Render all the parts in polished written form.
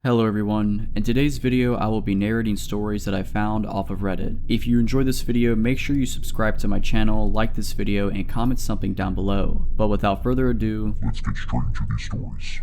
Hello everyone, in today's video I will be narrating stories that I found off of Reddit. If you enjoyed this video, make sure you subscribe to my channel, like this video, and comment something down below. But without further ado, let's get straight into these stories.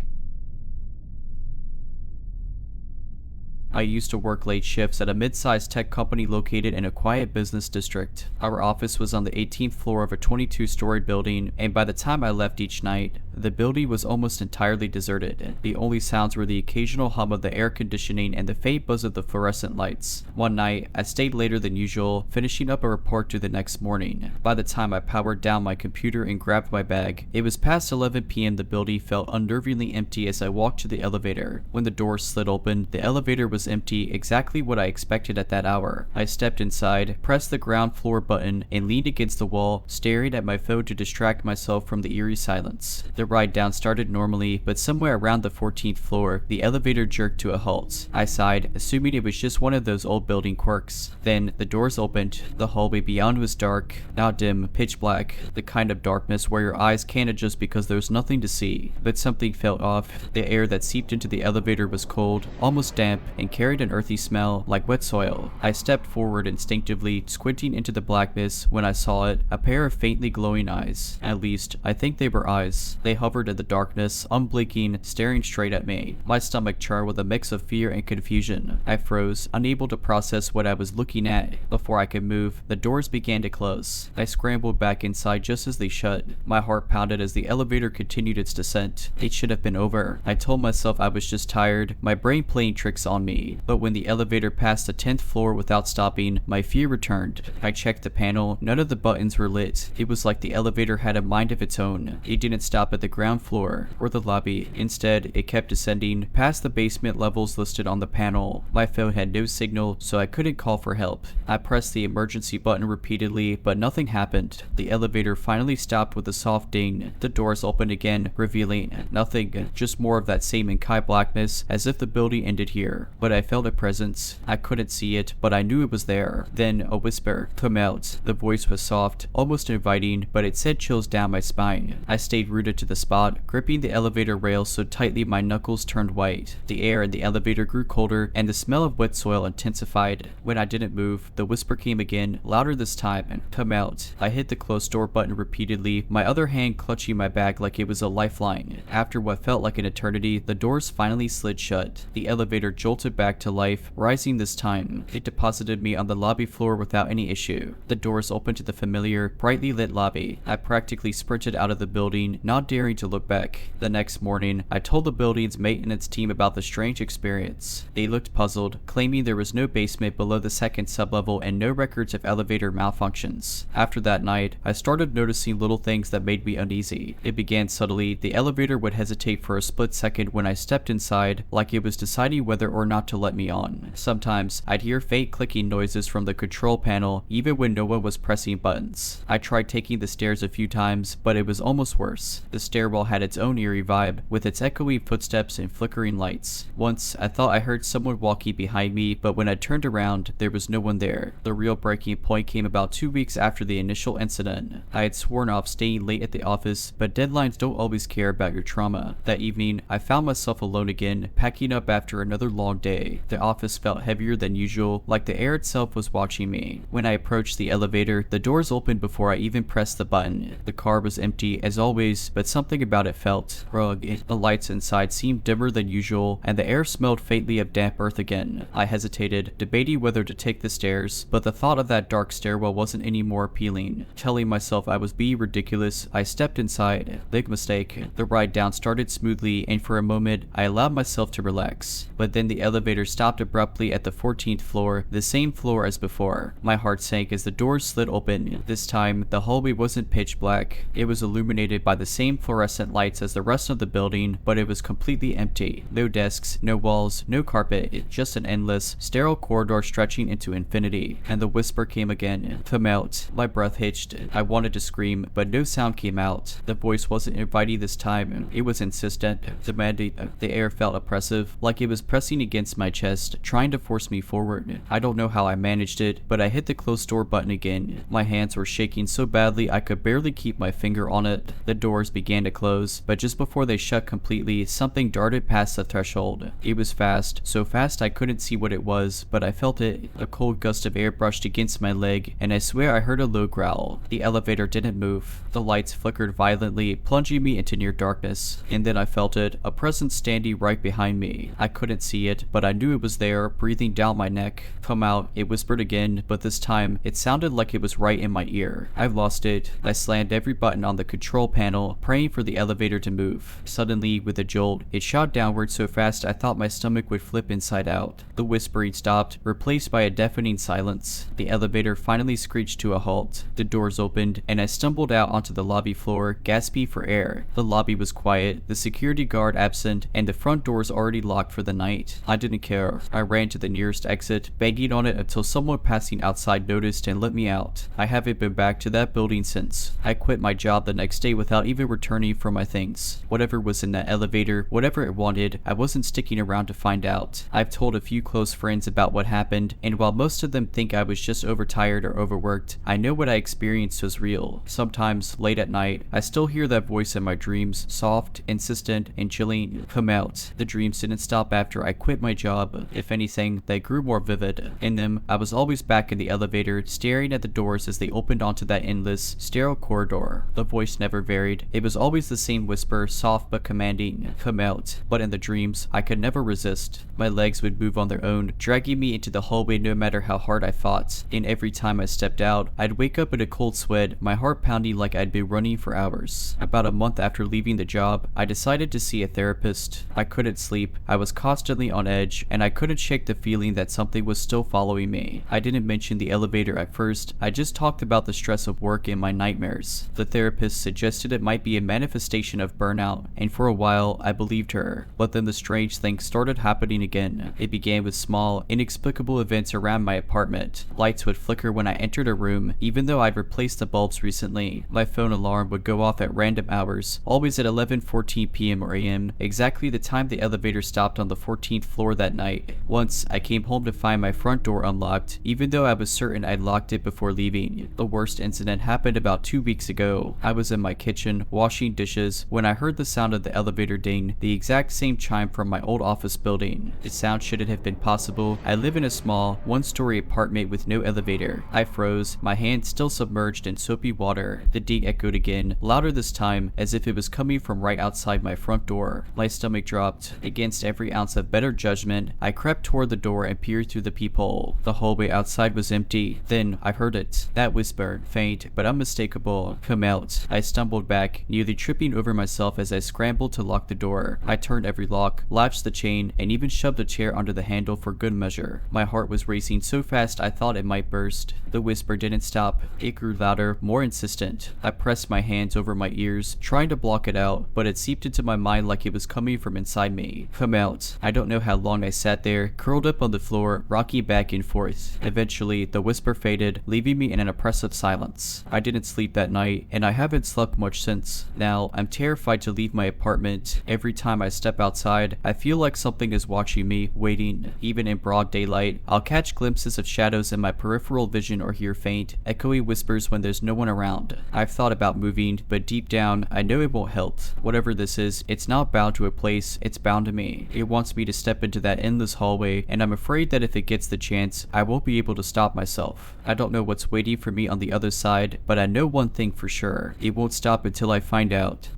I used to work late shifts at a mid-sized tech company located in a quiet business district. Our office was on the 18th floor of a 22-story building, and by the time I left each night, the building was almost entirely deserted. The only sounds were the occasional hum of the air conditioning and the faint buzz of the fluorescent lights. One night, I stayed later than usual, finishing up a report due the next morning. By the time I powered down my computer and grabbed my bag, it was past 11 p.m. The building felt unnervingly empty as I walked to the elevator. When the door slid open, the elevator was empty, exactly what I expected at that hour. I stepped inside, pressed the ground floor button, and leaned against the wall, staring at my phone to distract myself from the eerie silence. The ride down started normally, but somewhere around the 14th floor, the elevator jerked to a halt. I sighed, assuming it was just one of those old building quirks. Then, the doors opened. The hallway beyond was dark, not dim, pitch black, the kind of darkness where your eyes can't adjust because there's nothing to see. But something felt off. The air that seeped into the elevator was cold, almost damp, and carried an earthy smell, like wet soil. I stepped forward instinctively, squinting into the blackness. When I saw it, a pair of faintly glowing eyes. At least, I think they were eyes. They hovered in the darkness, unblinking, staring straight at me. My stomach churned with a mix of fear and confusion. I froze, unable to process what I was looking at. Before I could move, the doors began to close. I scrambled back inside just as they shut. My heart pounded as the elevator continued its descent. It should have been over. I told myself I was just tired, my brain playing tricks on me. But when the elevator passed the 10th floor without stopping, my fear returned. I checked the panel. None of the buttons were lit. It was like the elevator had a mind of its own. It didn't stop at the ground floor or the lobby. Instead, it kept descending past the basement levels listed on the panel. My phone had no signal, so I couldn't call for help. I pressed the emergency button repeatedly, but nothing happened. The elevator finally stopped with a soft ding. The doors opened again, revealing nothing, just more of that same inky blackness, as if the building ended here. But I felt a presence. I couldn't see it, but I knew it was there. Then a whisper, "Come out." The voice was soft, almost inviting, but it sent chills down my spine. I stayed rooted to the spot, gripping the elevator rails so tightly my knuckles turned white. The air in the elevator grew colder, and the smell of wet soil intensified. When I didn't move, the whisper came again, louder this time. "Come out." I hit the closed door button repeatedly, my other hand clutching my bag like it was a lifeline. After what felt like an eternity, the doors finally slid shut. The elevator jolted back to life, rising this time. It deposited me on the lobby floor without any issue. The doors opened to the familiar, brightly lit lobby. I practically sprinted out of the building, not daring to look back. The next morning, I told the building's maintenance team about the strange experience. They looked puzzled, claiming there was no basement below the second sublevel and no records of elevator malfunctions. After that night, I started noticing little things that made me uneasy. It began subtly. The elevator would hesitate for a split second when I stepped inside, like it was deciding whether or not to let me on. Sometimes, I'd hear faint clicking noises from the control panel, even when no one was pressing buttons. I tried taking the stairs a few times, but it was almost worse. The stairwell had its own eerie vibe, with its echoey footsteps and flickering lights. Once, I thought I heard someone walking behind me, but when I turned around, there was no one there. The real breaking point came about 2 weeks after the initial incident. I had sworn off staying late at the office, but deadlines don't always care about your trauma. That evening, I found myself alone again, packing up after another long day. The office felt heavier than usual, like the air itself was watching me. When I approached the elevator, the doors opened before I even pressed the button. The car was empty, as always, but something about it felt rugged. The lights inside seemed dimmer than usual, and the air smelled faintly of damp earth again. I hesitated, debating whether to take the stairs, but the thought of that dark stairwell wasn't any more appealing. Telling myself I was being ridiculous, I stepped inside. Big mistake. The ride down started smoothly, and for a moment, I allowed myself to relax. But then the elevator stopped abruptly at the 14th floor, the same floor as before. My heart sank as the doors slid open. This time, the hallway wasn't pitch black. It was illuminated by the same fluorescent lights as the rest of the building, but it was completely empty. No desks, no walls, no carpet, just an endless, sterile corridor stretching into infinity. And the whisper came again. "Come out." My breath hitched. I wanted to scream, but no sound came out. The voice wasn't inviting this time. It was insistent, demanding. The air felt oppressive, like it was pressing against my chest, trying to force me forward. I don't know how I managed it, but I hit the closed door button again. My hands were shaking so badly I could barely keep my finger on it. The doors began began to close, but just before they shut completely, something darted past the threshold. It was fast, so fast I couldn't see what it was, but I felt it. A cold gust of air brushed against my leg, and I swear I heard a low growl. The elevator didn't move. The lights flickered violently, plunging me into near darkness. And then I felt it, a presence standing right behind me. I couldn't see it, but I knew it was there, breathing down my neck. "Come out," it whispered again, but this time, it sounded like it was right in my ear. I lost it. I slammed every button on the control panel, praying for the elevator to move. Suddenly, with a jolt, it shot downward so fast I thought my stomach would flip inside out. The whispering stopped, replaced by a deafening silence. The elevator finally screeched to a halt. The doors opened, and I stumbled out onto the lobby floor, gasping for air. The lobby was quiet, the security guard absent, and the front doors already locked for the night. I didn't care. I ran to the nearest exit, banging on it until someone passing outside noticed and let me out. I haven't been back to that building since. I quit my job the next day without even returning for my things. Whatever was in that elevator, whatever it wanted, I wasn't sticking around to find out. I've told a few close friends about what happened, and while most of them think I was just overtired or overworked, I know what I experienced was real. Sometimes, late at night, I still hear that voice in my dreams, soft, insistent, and chilling. "Come out." The dreams didn't stop after I quit my job. If anything, they grew more vivid. In them, I was always back in the elevator, staring at the doors as they opened onto that endless, sterile corridor. The voice never varied. It was always the same whisper, soft but commanding. "Come out." But in the dreams, I could never resist. My legs would move on their own, dragging me into the hallway no matter how hard I fought. And every time I stepped out, I'd wake up in a cold sweat, my heart pounding like I'd been running for hours. About a month after leaving the job, I decided to see a therapist. I couldn't sleep, I was constantly on edge, and I couldn't shake the feeling that something was still following me. I didn't mention the elevator at first, I just talked about the stress of work and my nightmares. The therapist suggested it might be a manifestation of burnout, and for a while, I believed her. But then the strange things started happening again. It began with small, inexplicable events around my apartment. Lights would flicker when I entered a room, even though I'd replaced the bulbs recently. My phone alarm would go off at random hours, always at 11:14 p.m. or a.m., exactly the time the elevator stopped on the 14th floor that night. Once, I came home to find my front door unlocked, even though I was certain I'd locked it before leaving. The worst incident happened about 2 weeks ago. I was in my kitchen, washing dishes, when I heard the sound of the elevator ding, the exact same chime from my old office building. The sound shouldn't have been possible. I live in a small, one-story apartment with no elevator. I froze, my hand still submerged in soapy water. The ding echoed again, louder this time, as if it was coming from right outside my front door. My stomach dropped. Against every ounce of better judgment, I crept toward the door and peered through the peephole. The hallway outside was empty. Then I heard it. That whisper, faint but unmistakable. "Come out." I stumbled back, nearly tripping over myself as I scrambled to lock the door. I turned every lock, latched the chain, and even shoved a chair under the handle for good measure. My heart was racing so fast I thought it might burst. The whisper didn't stop. It grew louder, more insistent. I pressed my hands over my ears, trying to block it out, but it seeped into my mind like it was coming from inside me. "Come out." I don't know how long I sat there, curled up on the floor, rocking back and forth. Eventually, the whisper faded, leaving me in an oppressive silence. I didn't sleep that night, and I haven't slept much since. Now, I'm terrified to leave my apartment. Every time I step outside, I feel like something is watching me, waiting. Even in broad daylight, I'll catch glimpses of shadows in my peripheral vision or hear faint, echoey whispers when there's no one around. I've thought about moving, but deep down, I know it won't help. Whatever this is, it's not bound to a place, it's bound to me. It wants me to step into that endless hallway, and I'm afraid that if it gets the chance, I won't be able to stop myself. I don't know what's waiting for me on the other side, but I know one thing for sure. It won't stop until I find out.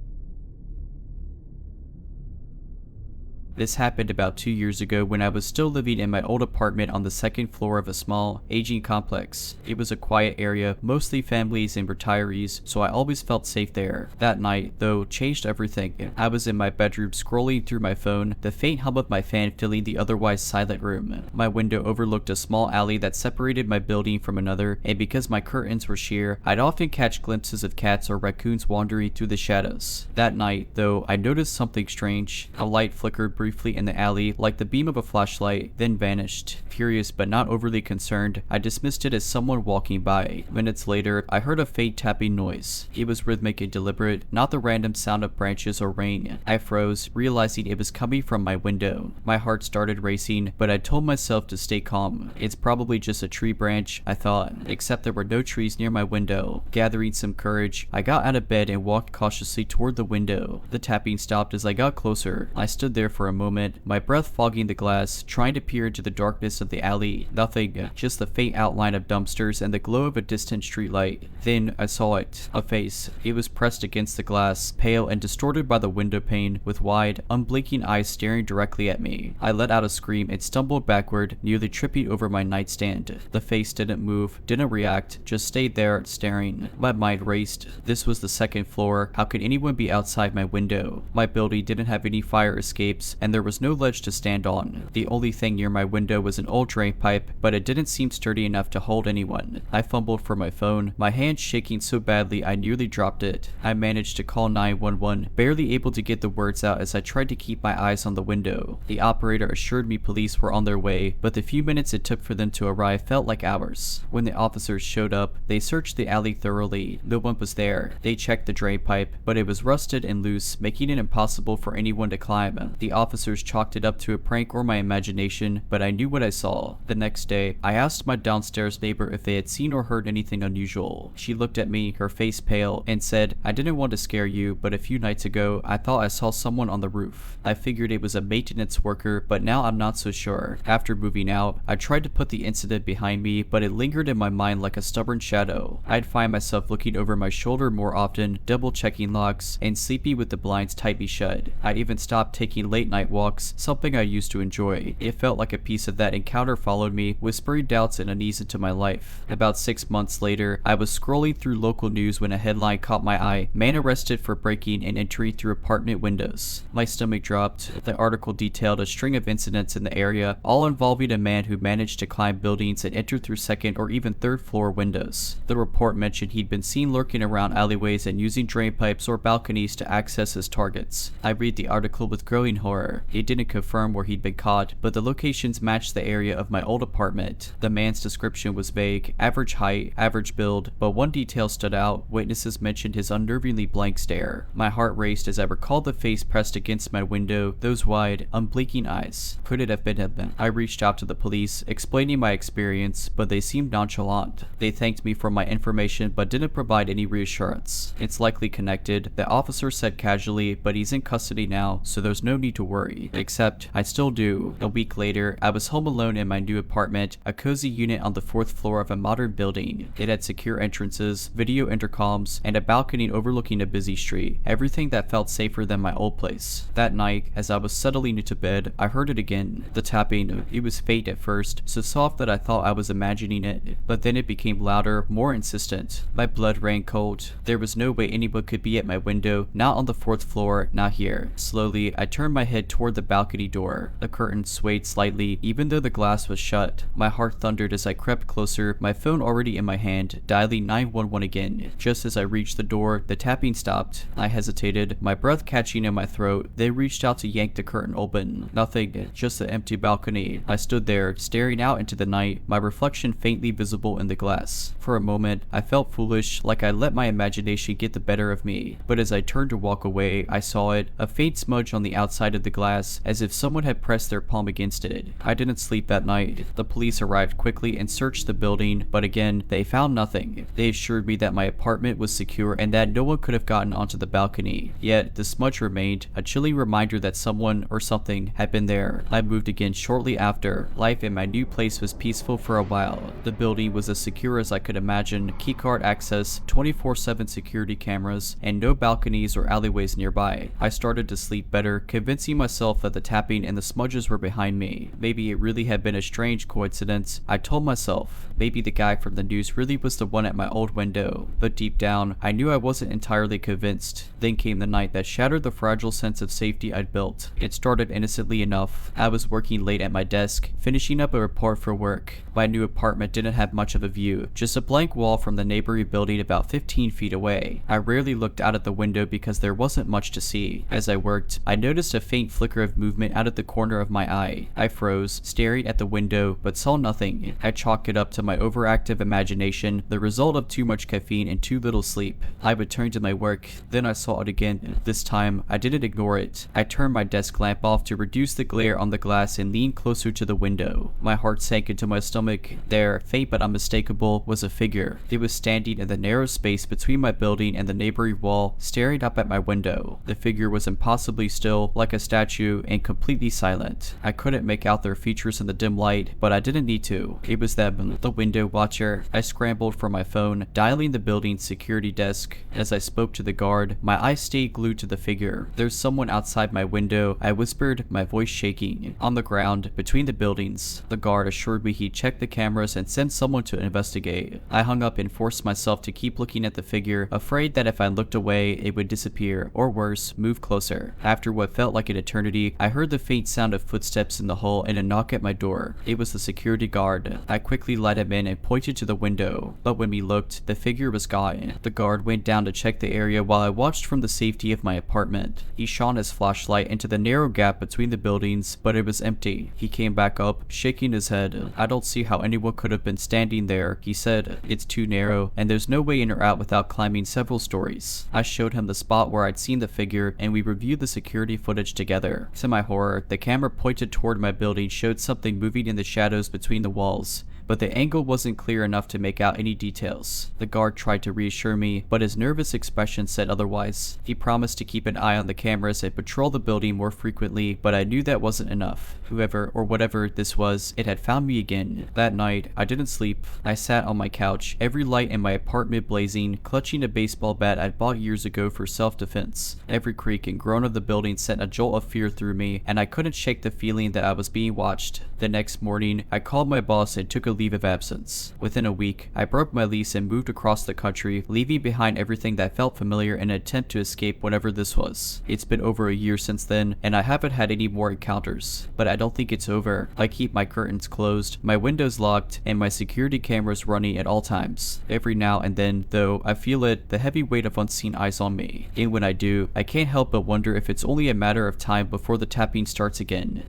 This happened about 2 years ago when I was still living in my old apartment on the second floor of a small, aging complex. It was a quiet area, mostly families and retirees, so I always felt safe there. That night, though, changed everything. I was in my bedroom scrolling through my phone, the faint hum of my fan filling the otherwise silent room. My window overlooked a small alley that separated my building from another, and because my curtains were sheer, I'd often catch glimpses of cats or raccoons wandering through the shadows. That night, though, I noticed something strange. A light flickered briefly in the alley like the beam of a flashlight, then vanished. Furious but not overly concerned, I dismissed it as someone walking by. Minutes later, I heard a faint tapping noise. It was rhythmic and deliberate, not the random sound of branches or rain. I froze, realizing it was coming from my window. My heart started racing, but I told myself to stay calm. It's probably just a tree branch, I thought, except there were no trees near my window. Gathering some courage, I got out of bed and walked cautiously toward the window. The tapping stopped as I got closer. I stood there for a moment, my breath fogging the glass, trying to peer into the darkness of the alley. Nothing, just the faint outline of dumpsters and the glow of a distant streetlight. Then I saw it, a face. It was pressed against the glass, pale and distorted by the window pane, with wide, unblinking eyes staring directly at me. I let out a scream and stumbled backward, nearly tripping over my nightstand. The face didn't move, didn't react, just stayed there, staring. My mind raced. This was the second floor. How could anyone be outside my window? My building didn't have any fire escapes, and there was no ledge to stand on. The only thing near my window was an old drain pipe, but it didn't seem sturdy enough to hold anyone. I fumbled for my phone, my hand shaking so badly I nearly dropped it. I managed to call 911, barely able to get the words out as I tried to keep my eyes on the window. The operator assured me police were on their way, but the few minutes it took for them to arrive felt like hours. When the officers showed up, they searched the alley thoroughly. No one was there. They checked the drain pipe, but it was rusted and loose, making it impossible for anyone to climb. The officers chalked it up to a prank or my imagination, but I knew what I saw. The next day, I asked my downstairs neighbor if they had seen or heard anything unusual. She looked at me, her face pale, and said, "I didn't want to scare you, but a few nights ago, I thought I saw someone on the roof. I figured it was a maintenance worker, but now I'm not so sure." After moving out, I tried to put the incident behind me, but it lingered in my mind like a stubborn shadow. I'd find myself looking over my shoulder more often, double checking locks, and sleeping with the blinds tightly shut. I'd even stopped taking late night walks, something I used to enjoy. It felt like a piece of that encounter followed me, whispering doubts and unease into my life. About 6 months later, I was scrolling through local news when a headline caught my eye: "Man arrested for breaking and entering through apartment windows." My stomach dropped. The article detailed a string of incidents in the area, all involving a man who managed to climb buildings and enter through second or even third floor windows. The report mentioned he'd been seen lurking around alleyways and using drain pipes or balconies to access his targets. I read the article with growing horror. It didn't confirm where he'd been caught, but the locations matched the area of my old apartment. The man's description was vague: average height, average build, but one detail stood out. Witnesses mentioned his unnervingly blank stare. My heart raced as I recalled the face pressed against my window, those wide, unblinking eyes. Could it have been him? I reached out to the police, explaining my experience, but they seemed nonchalant. They thanked me for my information but didn't provide any reassurance. "It's likely connected," the officer said casually, "but he's in custody now, so there's no need to worry." Except, I still do. A week later, I was home alone in my new apartment, a cozy unit on the 4th floor of a modern building. It had secure entrances, video intercoms, and a balcony overlooking a busy street. Everything that felt safer than my old place. That night, as I was settling into bed, I heard it again. The tapping. It was faint at first, so soft that I thought I was imagining it, but then it became louder, more insistent. My blood ran cold. There was no way anyone could be at my window, not on the 4th floor, not here. Slowly, I turned my head toward the balcony door. The curtain swayed slightly, even though the glass was shut. My heart thundered as I crept closer, my phone already in my hand, dialing 911 again. Just as I reached the door, the tapping stopped. I hesitated, my breath catching in my throat. They reached out to yank the curtain open. Nothing, just the empty balcony. I stood there, staring out into the night, my reflection faintly visible in the glass. For a moment, I felt foolish, like I let my imagination get the better of me. But as I turned to walk away, I saw it, a faint smudge on the outside of the glass, as if someone had pressed their palm against it. I didn't sleep that night. The police arrived quickly and searched the building, but again, they found nothing. They assured me that my apartment was secure and that no one could have gotten onto the balcony. Yet, the smudge remained, a chilling reminder that someone or something had been there. I moved again shortly after. Life in my new place was peaceful for a while. The building was as secure as I could imagine, keycard access, 24/7 security cameras, and no balconies or alleyways nearby. I started to sleep better, convincing myself that the tapping and the smudges were behind me. Maybe it really had been a strange coincidence. I told myself, maybe the guy from the news really was the one at my old window. But deep down, I knew I wasn't entirely convinced. Then came the night that shattered the fragile sense of safety I'd built. It started innocently enough. I was working late at my desk, finishing up a report for work. My new apartment didn't have much of a view, just a blank wall from the neighboring building about 15 feet away. I rarely looked out at the window because there wasn't much to see. As I worked, I noticed a faint faint flicker of movement out of the corner of my eye. I froze, staring at the window, but saw nothing. I chalked it up to my overactive imagination, the result of too much caffeine and too little sleep. I returned to my work, then I saw it again. This time, I didn't ignore it. I turned my desk lamp off to reduce the glare on the glass and leaned closer to the window. My heart sank into my stomach. There, faint but unmistakable, was a figure. It was standing in the narrow space between my building and the neighboring wall, staring up at my window. The figure was impossibly still, like a statue, and completely silent. I couldn't make out their features in the dim light, but I didn't need to. It was them, the window watcher. I scrambled for my phone, dialing the building's security desk. As I spoke to the guard, my eyes stayed glued to the figure. "There's someone outside my window," I whispered, my voice shaking. "On the ground, between the buildings." The guard assured me he'd check the cameras and send someone to investigate. I hung up and forced myself to keep looking at the figure, afraid that if I looked away, it would disappear, or worse, move closer. After what felt like an eternity, I heard the faint sound of footsteps in the hall and a knock at my door. It was the security guard. I quickly let him in and pointed to the window, but when we looked, the figure was gone. The guard went down to check the area while I watched from the safety of my apartment. He shone his flashlight into the narrow gap between the buildings, but it was empty. He came back up, shaking his head. "I don't see how anyone could have been standing there," he said. "It's too narrow, and there's no way in or out without climbing several stories." I showed him the spot where I'd seen the figure, and we reviewed the security footage together. To my horror, the camera pointed toward my building showed something moving in the shadows between the walls, but the angle wasn't clear enough to make out any details. The guard tried to reassure me, but his nervous expression said otherwise. He promised to keep an eye on the cameras and patrol the building more frequently, but I knew that wasn't enough. Whoever or whatever this was, it had found me again. That night, I didn't sleep. I sat on my couch, every light in my apartment blazing, clutching a baseball bat I'd bought years ago for self-defense. Every creak and groan of the building sent a jolt of fear through me, and I couldn't shake the feeling that I was being watched. The next morning, I called my boss and took a leave of absence. Within a week, I broke my lease and moved across the country, leaving behind everything that felt familiar in an attempt to escape whatever this was. It's been over a year since then, and I haven't had any more encounters. But I don't think it's over. I keep my curtains closed, my windows locked, and my security cameras running at all times. Every now and then, though, I feel it, the heavy weight of unseen eyes on me. And when I do, I can't help but wonder if it's only a matter of time before the tapping starts again.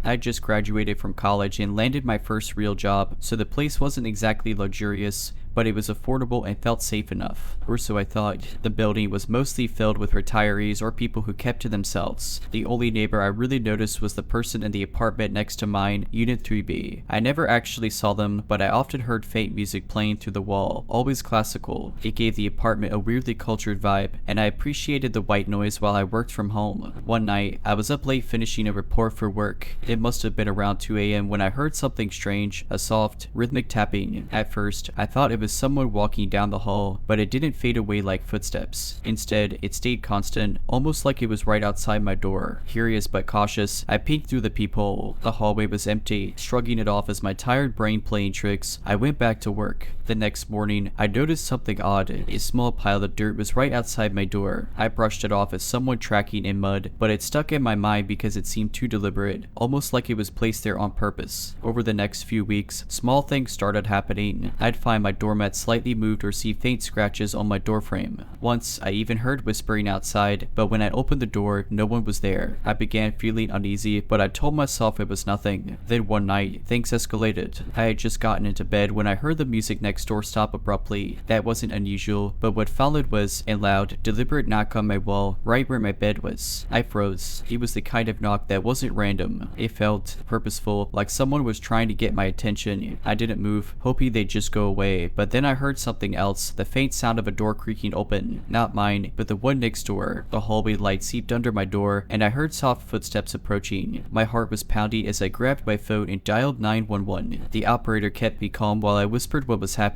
I just graduated from college and landed my first real job, so the place wasn't exactly luxurious, but it was affordable and felt safe enough. Or so I thought. The building was mostly filled with retirees or people who kept to themselves. The only neighbor I really noticed was the person in the apartment next to mine, Unit 3B. I never actually saw them, but I often heard faint music playing through the wall, always classical. It gave the apartment a weirdly cultured vibe, and I appreciated the white noise while I worked from home. One night, I was up late finishing a report for work. It must have been around 2 a.m. when I heard something strange, a soft, rhythmic tapping. At first, I thought it was someone walking down the hall, but it didn't fade away like footsteps. Instead, it stayed constant, almost like it was right outside my door. Curious but cautious, I peeked through the peephole. The hallway was empty. Shrugging it off as my tired brain playing tricks, I went back to work. The next morning, I noticed something odd. A small pile of dirt was right outside my door. I brushed it off as someone tracking in mud, but it stuck in my mind because it seemed too deliberate, almost like it was placed there on purpose. Over the next few weeks, small things started happening. I'd find my doormat slightly moved or see faint scratches on my doorframe. Once, I even heard whispering outside, but when I opened the door, no one was there. I began feeling uneasy, but I told myself it was nothing. Then one night, things escalated. I had just gotten into bed when I heard the music next door stop abruptly. That wasn't unusual, but what followed was a loud, deliberate knock on my wall, right where my bed was. I froze. It was the kind of knock that wasn't random. It felt purposeful, like someone was trying to get my attention. I didn't move, hoping they'd just go away, but then I heard something else, the faint sound of a door creaking open. Not mine, but the one next door. The hallway light seeped under my door, and I heard soft footsteps approaching. My heart was pounding as I grabbed my phone and dialed 911. The operator kept me calm while I whispered what was happening.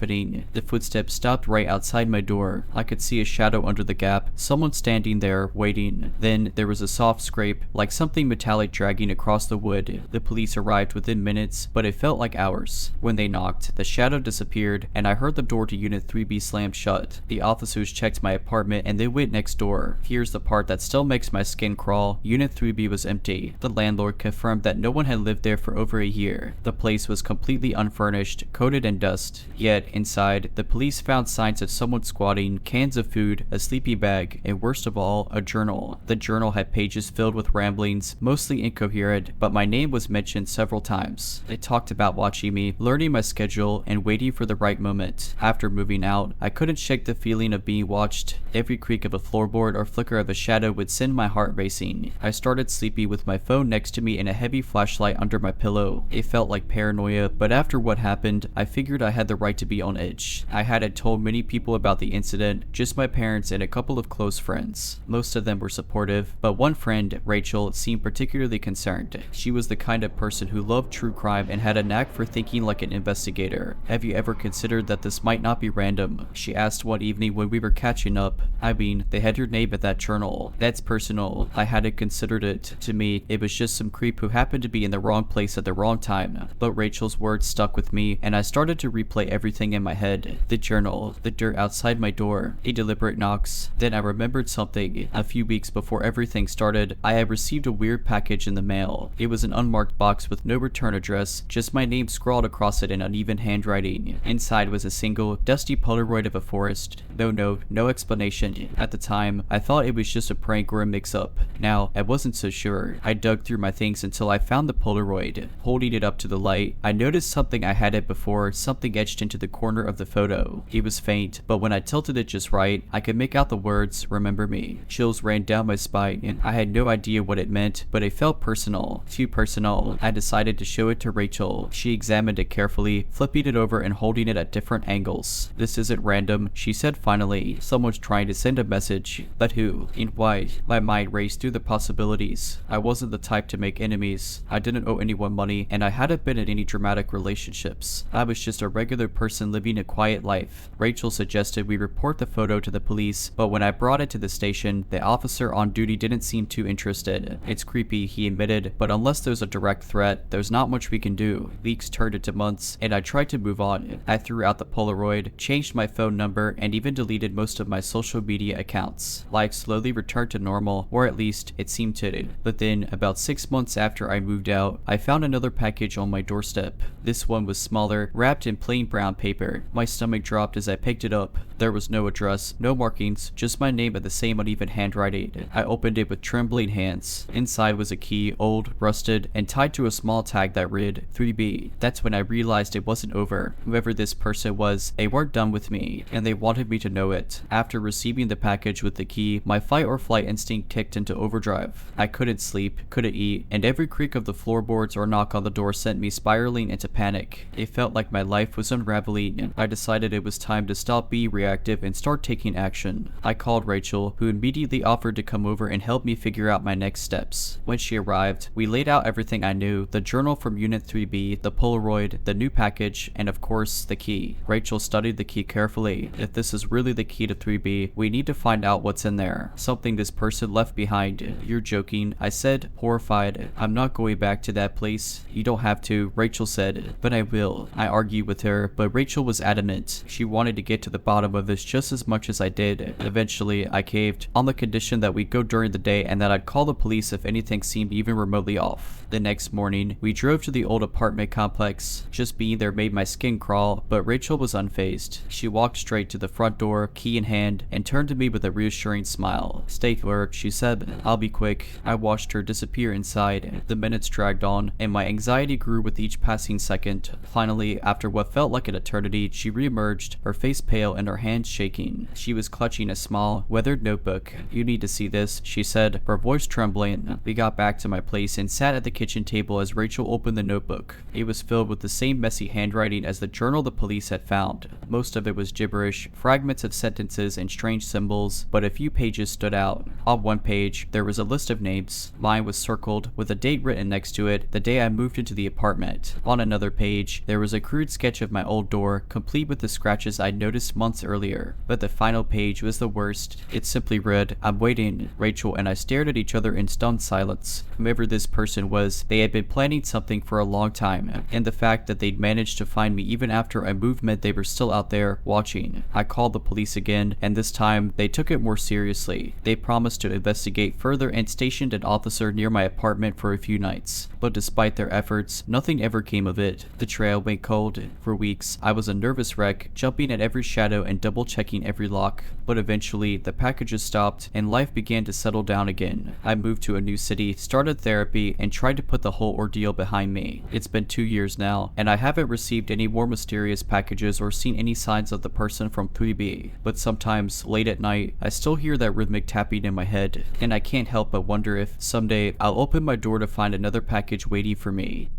The footsteps stopped right outside my door. I could see a shadow under the gap, someone standing there, waiting. Then there was a soft scrape, like something metallic dragging across the wood. The police arrived within minutes, but it felt like hours. When they knocked, the shadow disappeared, and I I heard the door to Unit 3B slam shut. The officers checked my apartment and they went next door. Here's the part that still makes my skin crawl. Unit 3B was empty. The landlord confirmed that no one had lived there for over a year. The place was completely unfurnished, coated in dust. Yet, inside, the police found signs of someone squatting, cans of food, a sleeping bag, and worst of all, a journal. The journal had pages filled with ramblings, mostly incoherent, but my name was mentioned several times. It talked about watching me, learning my schedule, and waiting for the right moment. After moving out, I couldn't shake the feeling of being watched. Every creak of a floorboard or flicker of a shadow would send my heart racing. I started sleepy with my phone next to me and a heavy flashlight under my pillow. It felt like paranoia, but after what happened, I figured I had the right to be on edge. I hadn't told many people about the incident, just my parents and a couple of close friends. Most of them were supportive, but one friend, Rachel, seemed particularly concerned. She was the kind of person who loved true crime and had a knack for thinking like an investigator. Have you ever considered that this might not be random? She asked one evening when we were catching up. I mean, they had your name at that journal. That's personal. I hadn't considered it. To me, it was just some creep who happened to be in the wrong place at the wrong time. But Rachel's words stuck with me, and I started to replay everything in my head. The journal, the dirt outside my door, a deliberate knocks. Then I remembered something. A few weeks before everything started, I had received a weird package in the mail. It was an unmarked box with no return address, just my name scrawled across it in uneven handwriting. Inside was a single, dusty Polaroid of a forest. No note, no explanation. At the time, I thought it was just a prank or a mix-up. Now, I wasn't so sure. I dug through my things until I found the Polaroid. Holding it up to the light, I noticed something I hadn't before, something etched into the corner of the photo. It was faint, but when I tilted it just right, I could make out the words, "Remember me." Chills ran down my spine, and I had no idea what it meant, but it felt personal. Too personal. I decided to show it to Rachel. She examined it carefully, flipping it over and holding it at different angles. "This isn't random," she said finally. "Someone's trying to send a message. But who? And why?" My mind raced through the possibilities. I wasn't the type to make enemies. I didn't owe anyone money, and I hadn't been in any dramatic relationships. I was just a regular person living a quiet life. Rachel suggested we report the photo to the police, but when I brought it to the station, the officer on duty didn't seem too interested. "It's creepy," he admitted, "but unless there's a direct threat, there's not much we can do." Weeks turned into months, and I tried to move on. I threw out the Polaroid, changed my phone number, and even deleted most of my social media accounts. Life slowly returned to normal, or at least it seemed to. But then, about 6 months after I moved out, I found another package on my doorstep. This one was smaller, wrapped in plain brown paper. My stomach dropped as I picked it up. There was no address, no markings, just my name in the same uneven handwriting. I opened it with trembling hands. Inside was a key, old, rusted, and tied to a small tag that read 3B. That's when I realized it wasn't over. Whoever this person was, they weren't done with me, and they wanted me to know it. After receiving the package with the key, my fight or flight instinct kicked into overdrive. I couldn't sleep, couldn't eat, and every creak of the floorboards or knock on the door sent me spiraling into panic. It felt like my life was unraveling. I decided it was time to stop being reactive and start taking action. I called Rachel, who immediately offered to come over and help me figure out my next steps. When she arrived, we laid out everything I knew: the journal from Unit 3B, the Polaroid, the new package, and of course, the key. Rachel studied the key carefully. "If this is really the key to 3B, we need to find out what's in there. Something this person left behind." "You're joking," I said, horrified. "I'm not going back to that place." "You don't have to," Rachel said. "But I will." I argued with her, but Rachel was adamant. She wanted to get to the bottom of this just as much as I did. Eventually, I caved, on the condition that we go during the day and that I'd call the police if anything seemed even remotely off. The next morning, we drove to the old apartment complex. Just being there made my skin crawl, but Rachel was unfazed. She walked straight to the front door, key in hand, and turned to me with a reassuring smile. "Stay put," she said. "I'll be quick." I watched her disappear inside. The minutes dragged on, and my anxiety grew with each passing second. Finally, after what felt like an eternity, she reemerged, her face pale and her hands shaking. She was clutching a small, weathered notebook. "You need to see this," she said, her voice trembling. We got back to my place and sat at the kitchen table as Rachel opened the notebook. It was filled with the same messy handwriting as the journal the police had found. Most of it was gibberish, fragments of sentences and strange symbols, but a few pages stood out. On one page, there was a list of names. Mine was circled, with a date written next to it, the day I moved into the apartment. On another page, there was a crude sketch of my old door, complete with the scratches I'd noticed months earlier. But the final page was the worst. It simply read, "I'm waiting." Rachel and I stared at each other in stunned silence. Whoever this person was, they had been planning something for a long time, and the fact that they'd managed to find me even after I moved believe meant they were still out there watching. I called the police again, and this time they took it more seriously. They promised to investigate further and stationed an officer near my apartment for a few nights. But despite their efforts, nothing ever came of it. The trail went cold. For weeks, I was a nervous wreck, jumping at every shadow and double checking every lock. But eventually, the packages stopped and life began to settle down again. I moved to a new city, started therapy, and tried to put the whole ordeal behind me. It's been 2 years now, and I haven't received any more mysterious packages or seen any signs of the person from 3B. But sometimes, late at night, I still hear that rhythmic tapping in my head, and I can't help but wonder if someday I'll open my door to find another package waiting for me.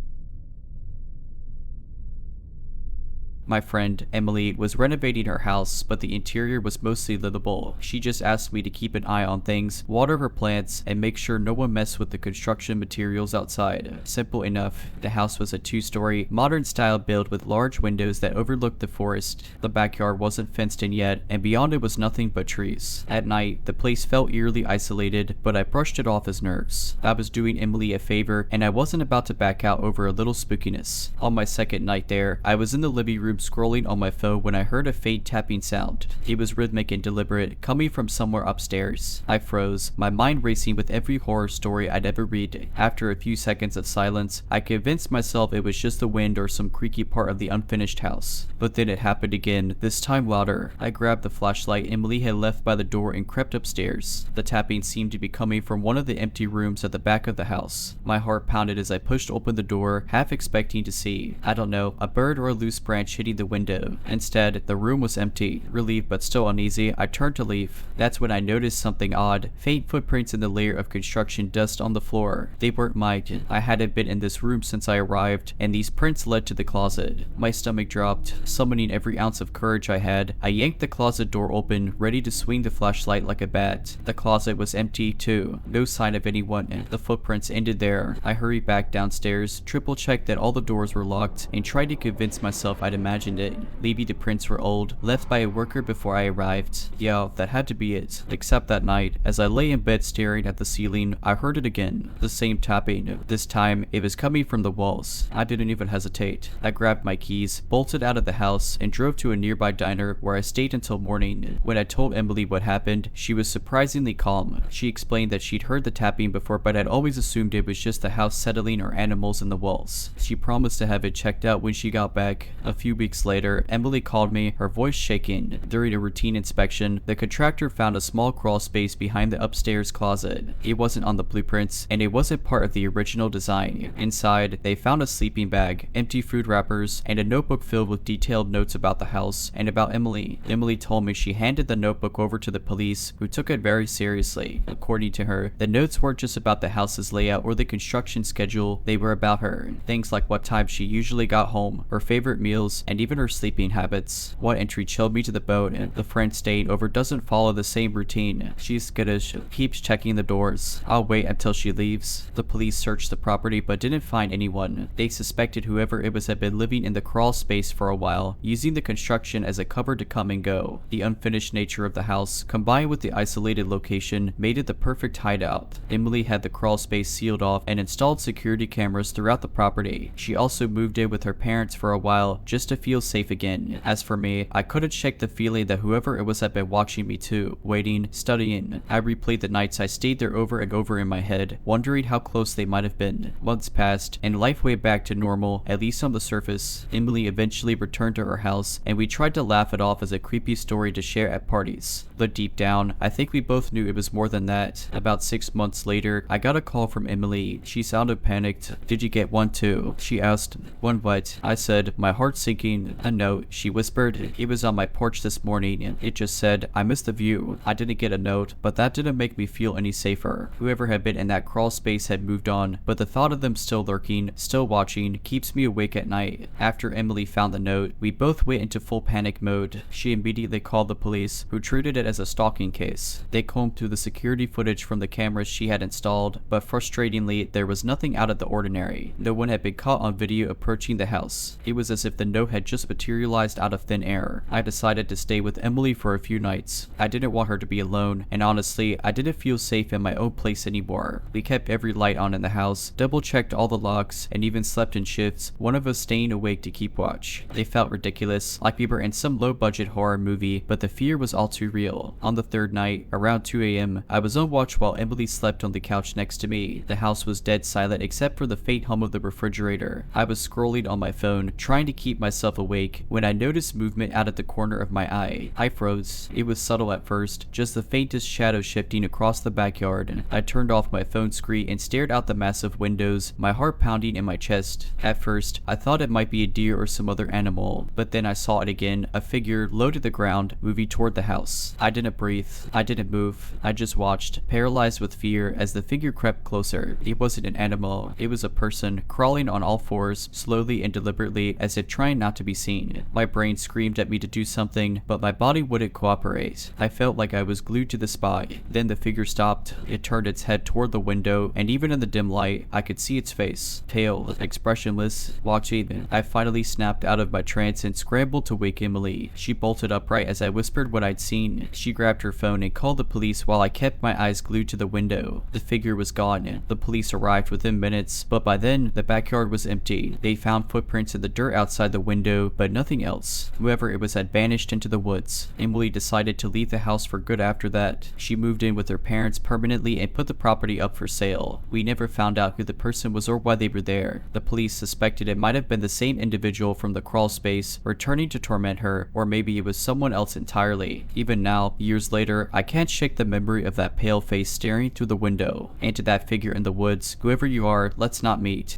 My friend, Emily, was renovating her house, but the interior was mostly livable. She just asked me to keep an eye on things, water her plants, and make sure no one messed with the construction materials outside. Simple enough. The house was a 2-story, modern-style build with large windows that overlooked the forest. The backyard wasn't fenced in yet, and beyond it was nothing but trees. At night, the place felt eerily isolated, but I brushed it off as nerves. I was doing Emily a favor, and I wasn't about to back out over a little spookiness. On my second night there, I was in the living room scrolling on my phone when I heard a faint tapping sound. It was rhythmic and deliberate, coming from somewhere upstairs. I froze, my mind racing with every horror story I'd ever read. After a few seconds of silence, I convinced myself it was just the wind or some creaky part of the unfinished house. But then it happened again, this time louder. I grabbed the flashlight Emily had left by the door and crept upstairs. The tapping seemed to be coming from one of the empty rooms at the back of the house. My heart pounded as I pushed open the door, half expecting to see, I don't know, a bird or a loose branch hitting the window. Instead, the room was empty. Relieved but still uneasy, I turned to leave. That's when I noticed something odd. Faint footprints in the layer of construction dust on the floor. They weren't mine. I hadn't been in this room since I arrived, and these prints led to the closet. My stomach dropped. Summoning every ounce of courage I had, I yanked the closet door open, ready to swing the flashlight like a bat. The closet was empty, too. No sign of anyone. The footprints ended there. I hurried back downstairs, triple-checked that all the doors were locked, and tried to convince myself I'd imagined it. Maybe the prints were old, left by a worker before I arrived. Yeah, that had to be it. Except that night, as I lay in bed staring at the ceiling, I heard it again. The same tapping. This time, it was coming from the walls. I didn't even hesitate. I grabbed my keys, bolted out of the house, and drove to a nearby diner where I stayed until morning. When I told Emily what happened, she was surprisingly calm. She explained that she'd heard the tapping before but had always assumed it was just the house settling or animals in the walls. She promised to have it checked out when she got back. A few weeks later, Emily called me, her voice shaking. During a routine inspection, the contractor found a small crawl space behind the upstairs closet. It wasn't on the blueprints, and it wasn't part of the original design. Inside, they found a sleeping bag, empty food wrappers, and a notebook filled with detailed notes about the house and about Emily. Emily told me she handed the notebook over to the police, who took it very seriously. According to her, the notes weren't just about the house's layout or the construction schedule, they were about her. Things like what time she usually got home, her favorite meals, and even her sleeping habits. One entry chilled me to the bone. The friend staying over doesn't follow the same routine. She's skittish, keeps checking the doors. I'll wait until she leaves. The police searched the property but didn't find anyone. They suspected whoever it was had been living in the crawl space for a while, using the construction as a cover to come and go. The unfinished nature of the house, combined with the isolated location, made it the perfect hideout. Emily had the crawl space sealed off and installed security cameras throughout the property. She also moved in with her parents for a while just to feel safe again. As for me, I couldn't shake the feeling that whoever it was had been watching me too, waiting, studying. I replayed the nights I stayed there over and over in my head, wondering how close they might have been. Months passed, and life went back to normal, at least on the surface. Emily eventually returned to her house, and we tried to laugh it off as a creepy story to share at parties. But deep down, I think we both knew it was more than that. About 6 months later, I got a call from Emily. She sounded panicked. "Did you get one too?" She asked. "One what?" I said, my heart sinking. "A note," she whispered. "It was on my porch this morning. It just said, 'I missed the view.' I didn't get a note, but that didn't make me feel any safer. Whoever had been in that crawl space had moved on, but the thought of them still lurking, still watching, keeps me awake at night." After Emily found the note, we both went into full panic mode. She immediately called the police, who treated it as a stalking case. They combed through the security footage from the cameras she had installed, but frustratingly, there was nothing out of the ordinary. No one had been caught on video approaching the house. It was as if the note had had just materialized out of thin air. I decided to stay with Emily for a few nights. I didn't want her to be alone, and honestly, I didn't feel safe in my own place anymore. We kept every light on in the house, double-checked all the locks, and even slept in shifts, one of us staying awake to keep watch. They felt ridiculous, like we were in some low-budget horror movie, but the fear was all too real. On the third night, around 2 a.m., I was on watch while Emily slept on the couch next to me. The house was dead silent except for the faint hum of the refrigerator. I was scrolling on my phone, trying to keep myself awake, when I noticed movement out of the corner of my eye. I froze. It was subtle at first, just the faintest shadow shifting across the backyard. I turned off my phone screen and stared out the massive windows, my heart pounding in my chest. At first, I thought it might be a deer or some other animal, but then I saw it again, a figure low to the ground, moving toward the house. I didn't breathe. I didn't move. I just watched, paralyzed with fear as the figure crept closer. It wasn't an animal. It was a person, crawling on all fours, slowly and deliberately, as if trying not to be seen. My brain screamed at me to do something, but my body wouldn't cooperate. I felt like I was glued to the spot. Then the figure stopped. It turned its head toward the window, and even in the dim light, I could see its face. Pale, expressionless, watching. I finally snapped out of my trance and scrambled to wake Emily. She bolted upright as I whispered what I'd seen. She grabbed her phone and called the police while I kept my eyes glued to the window. The figure was gone. The police arrived within minutes, but by then, the backyard was empty. They found footprints in the dirt outside the window, but nothing else. Whoever it was had vanished into the woods. Emily decided to leave the house for good after that. She moved in with her parents permanently and put the property up for sale. We never found out who the person was or why they were there. The police suspected it might have been the same individual from the crawl space, returning to torment her, or maybe it was someone else entirely. Even now, years later, I can't shake the memory of that pale face staring through the window. And to that figure in the woods, whoever you are, let's not meet.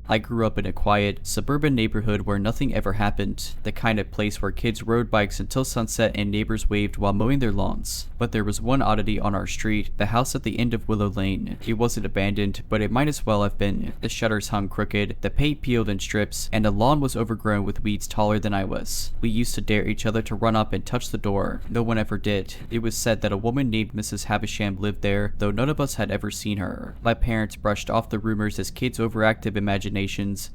I grew up in a quiet, suburban neighborhood where nothing ever happened, the kind of place where kids rode bikes until sunset and neighbors waved while mowing their lawns. But there was one oddity on our street, the house at the end of Willow Lane. It wasn't abandoned, but it might as well have been. The shutters hung crooked, the paint peeled in strips, and the lawn was overgrown with weeds taller than I was. We used to dare each other to run up and touch the door. No one ever did. It was said that a woman named Mrs. Havisham lived there, though none of us had ever seen her. My parents brushed off the rumors as kids' overactive imaginations,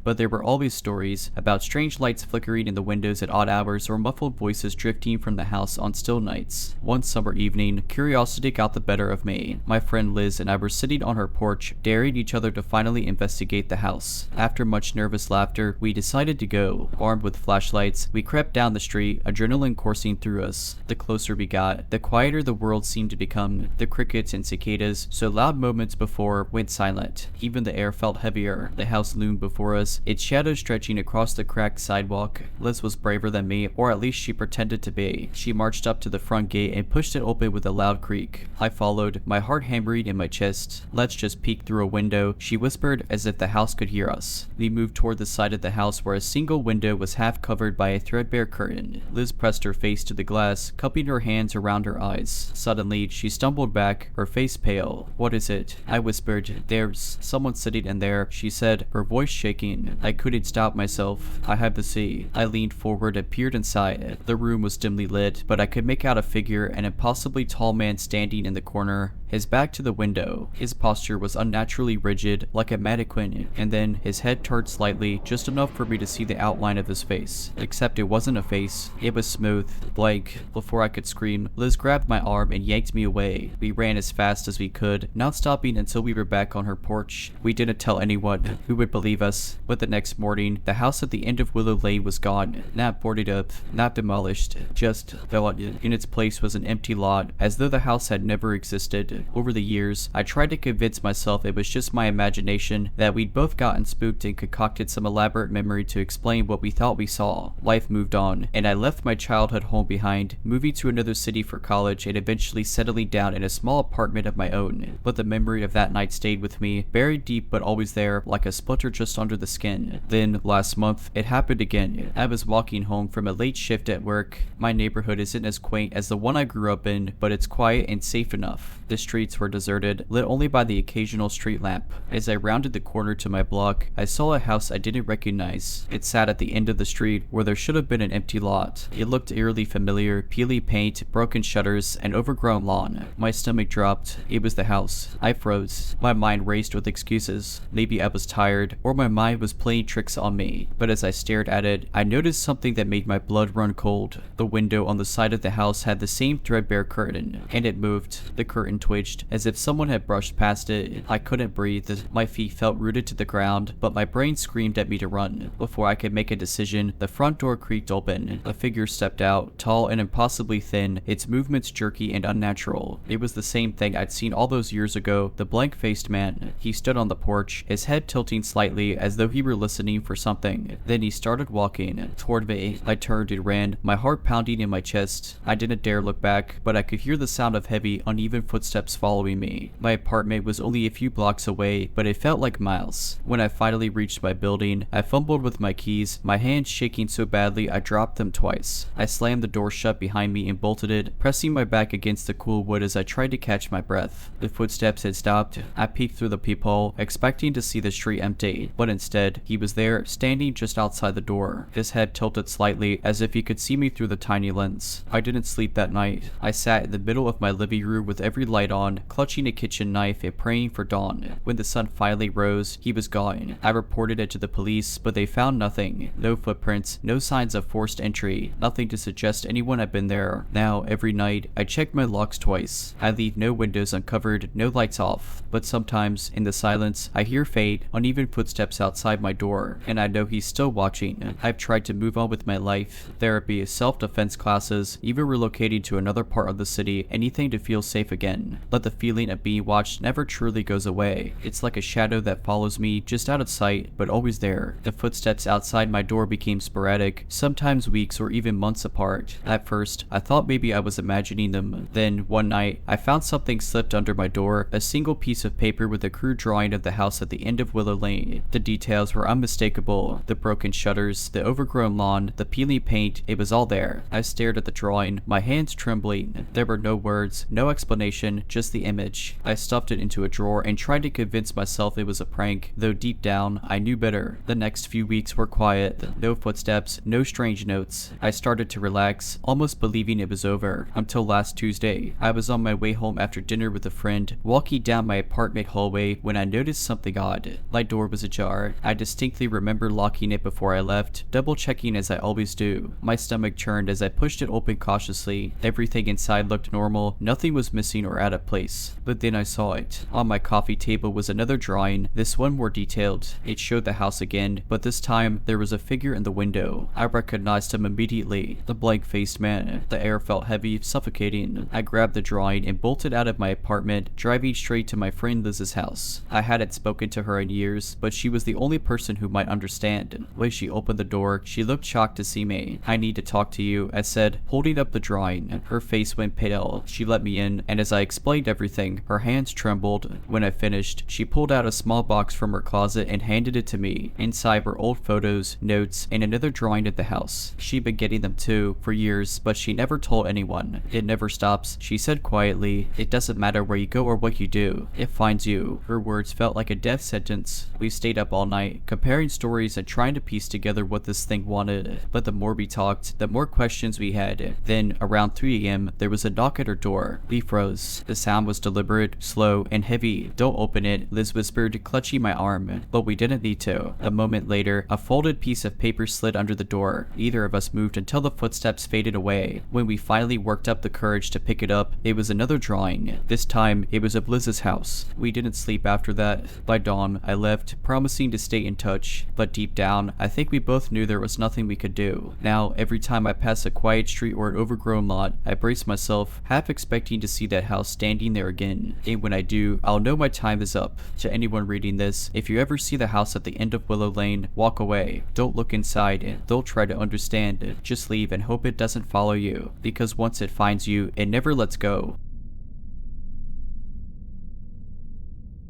but there were always stories about strange lights flickering in the windows at odd hours or muffled voices drifting from the house on still nights. One summer evening, curiosity got the better of me. My friend Liz and I were sitting on her porch, daring each other to finally investigate the house. After much nervous laughter, we decided to go. Armed with flashlights, we crept down the street, adrenaline coursing through us. The closer we got, the quieter the world seemed to become. The crickets and cicadas, so loud moments before, went silent. Even the air felt heavier. The house loomed before us, its shadow stretching across the cracked sidewalk. Liz was braver than me, or at least she pretended to be. She marched up to the front gate and pushed it open with a loud creak. I followed, my heart hammering in my chest. "Let's just peek through a window," she whispered, as if the house could hear us. We moved toward the side of the house where a single window was half covered by a threadbare curtain. Liz pressed her face to the glass, cupping her hands around her eyes. Suddenly, she stumbled back, her face pale. "What is it?" I whispered. "There's someone sitting in there," she said, her voice shaking. I couldn't stop myself. "I have to see." I leaned forward and peered inside. The room was dimly lit, but I could make out a figure, an impossibly tall man standing in the corner, his back to the window. His posture was unnaturally rigid, like a mannequin, and then his head turned slightly, just enough for me to see the outline of his face. Except it wasn't a face. It was smooth, blank. Before I could scream, Liz grabbed my arm and yanked me away. We ran as fast as we could, not stopping until we were back on her porch. We didn't tell anyone. Who would believe us? But the next morning, the house at the end of Willow Lane was gone. Not boarded up, not demolished, just gone. In its place was an empty lot, as though the house had never existed. Over the years, I tried to convince myself it was just my imagination, that we'd both gotten spooked and concocted some elaborate memory to explain what we thought we saw. Life moved on, and I left my childhood home behind, moving to another city for college and eventually settling down in a small apartment of my own. But the memory of that night stayed with me, buried deep but always there, like a splinter just under the skin. Then, last month, it happened again. I was walking home from a late shift at work. My neighborhood isn't as quaint as the one I grew up in, but it's quiet and safe enough. The street streets were deserted, lit only by the occasional street lamp. As I rounded the corner to my block, I saw a house I didn't recognize. It sat at the end of the street where there should have been an empty lot. It looked eerily familiar, peely paint, broken shutters, and overgrown lawn. My stomach dropped. It was the house. I froze. My mind raced with excuses. Maybe I was tired, or my mind was playing tricks on me. But as I stared at it, I noticed something that made my blood run cold. The window on the side of the house had the same threadbare curtain, and it moved. The curtain twitched, as if someone had brushed past it. I couldn't breathe. My feet felt rooted to the ground, but my brain screamed at me to run. Before I could make a decision, the front door creaked open. A figure stepped out, tall and impossibly thin, its movements jerky and unnatural. It was the same thing I'd seen all those years ago, the blank-faced man. He stood on the porch, his head tilting slightly as though he were listening for something. Then he started walking toward me. I turned and ran, my heart pounding in my chest. I didn't dare look back, but I could hear the sound of heavy, uneven footsteps following me. My apartment was only a few blocks away, but it felt like miles. When I finally reached my building, I fumbled with my keys, my hands shaking so badly I dropped them twice. I slammed the door shut behind me and bolted it, pressing my back against the cool wood as I tried to catch my breath. The footsteps had stopped. I peeked through the peephole, expecting to see the street empty, but instead, he was there, standing just outside the door. His head tilted slightly, as if he could see me through the tiny lens. I didn't sleep that night. I sat in the middle of my living room with every light on, clutching a kitchen knife and praying for dawn. When the sun finally rose, he was gone. I reported it to the police, but they found nothing. No footprints, no signs of forced entry, nothing to suggest anyone had been there. Now, every night, I check my locks twice. I leave no windows uncovered, no lights off. But sometimes, in the silence, I hear faint, uneven footsteps outside my door, and I know he's still watching. I've tried to move on with my life. Therapy, self-defense classes, even relocating to another part of the city, anything to feel safe again. But the feeling of being watched never truly goes away. It's like a shadow that follows me, just out of sight, but always there. The footsteps outside my door became sporadic, sometimes weeks or even months apart. At first, I thought maybe I was imagining them. Then, one night, I found something slipped under my door, a single piece of paper with a crude drawing of the house at the end of Willow Lane. The details were unmistakable. The broken shutters, the overgrown lawn, the peeling paint, it was all there. I stared at the drawing, my hands trembling. There were no words, no explanation, just the image. I stuffed it into a drawer and tried to convince myself it was a prank, though deep down, I knew better. The next few weeks were quiet. No footsteps, no strange notes. I started to relax, almost believing it was over, until last Tuesday. I was on my way home after dinner with a friend, walking down my apartment hallway when I noticed something odd. My door was ajar. I distinctly remember locking it before I left, double checking as I always do. My stomach churned as I pushed it open cautiously. Everything inside looked normal, nothing was missing or out of place. But then I saw it. On my coffee table was another drawing, this one more detailed. It showed the house again, but this time there was a figure in the window. I recognized him immediately, the blank-faced man. The air felt heavy, suffocating. I grabbed the drawing and bolted out of my apartment, driving straight to my friend Liz's house. I hadn't spoken to her in years, but she was the only person who might understand. When she opened the door, she looked shocked to see me. "I need to talk to you," I said, holding up the drawing. Her face went pale. She let me in, and as I explained everything, her hands trembled. When I finished, she pulled out a small box from her closet and handed it to me. Inside were old photos, notes, and another drawing of the house. She'd been getting them too, for years, but she never told anyone. "It never stops," she said quietly. "It doesn't matter where you go or what you do. It finds you." Her words felt like a death sentence. We stayed up all night, comparing stories and trying to piece together what this thing wanted. But the more we talked, the more questions we had. Then, around 3 a.m., there was a knock at her door. We froze. The sound was deliberate, slow, and heavy. "Don't open it," Liz whispered, clutching my arm. But we didn't need to. A moment later, a folded piece of paper slid under the door. Neither of us moved until the footsteps faded away. When we finally worked up the courage to pick it up, it was another drawing. This time, it was of Liz's house. We didn't sleep after that. By dawn, I left, promising to stay in touch. But deep down, I think we both knew there was nothing we could do. Now, every time I pass a quiet street or an overgrown lot, I brace myself, half expecting to see that house standing there again. And when I do, I'll know my time is up. To anyone reading this, if you ever see the house at the end of Willow Lane, walk away. Don't look inside. Don't try to understand. Just leave and hope it doesn't follow you. Because once it finds you, it never lets go.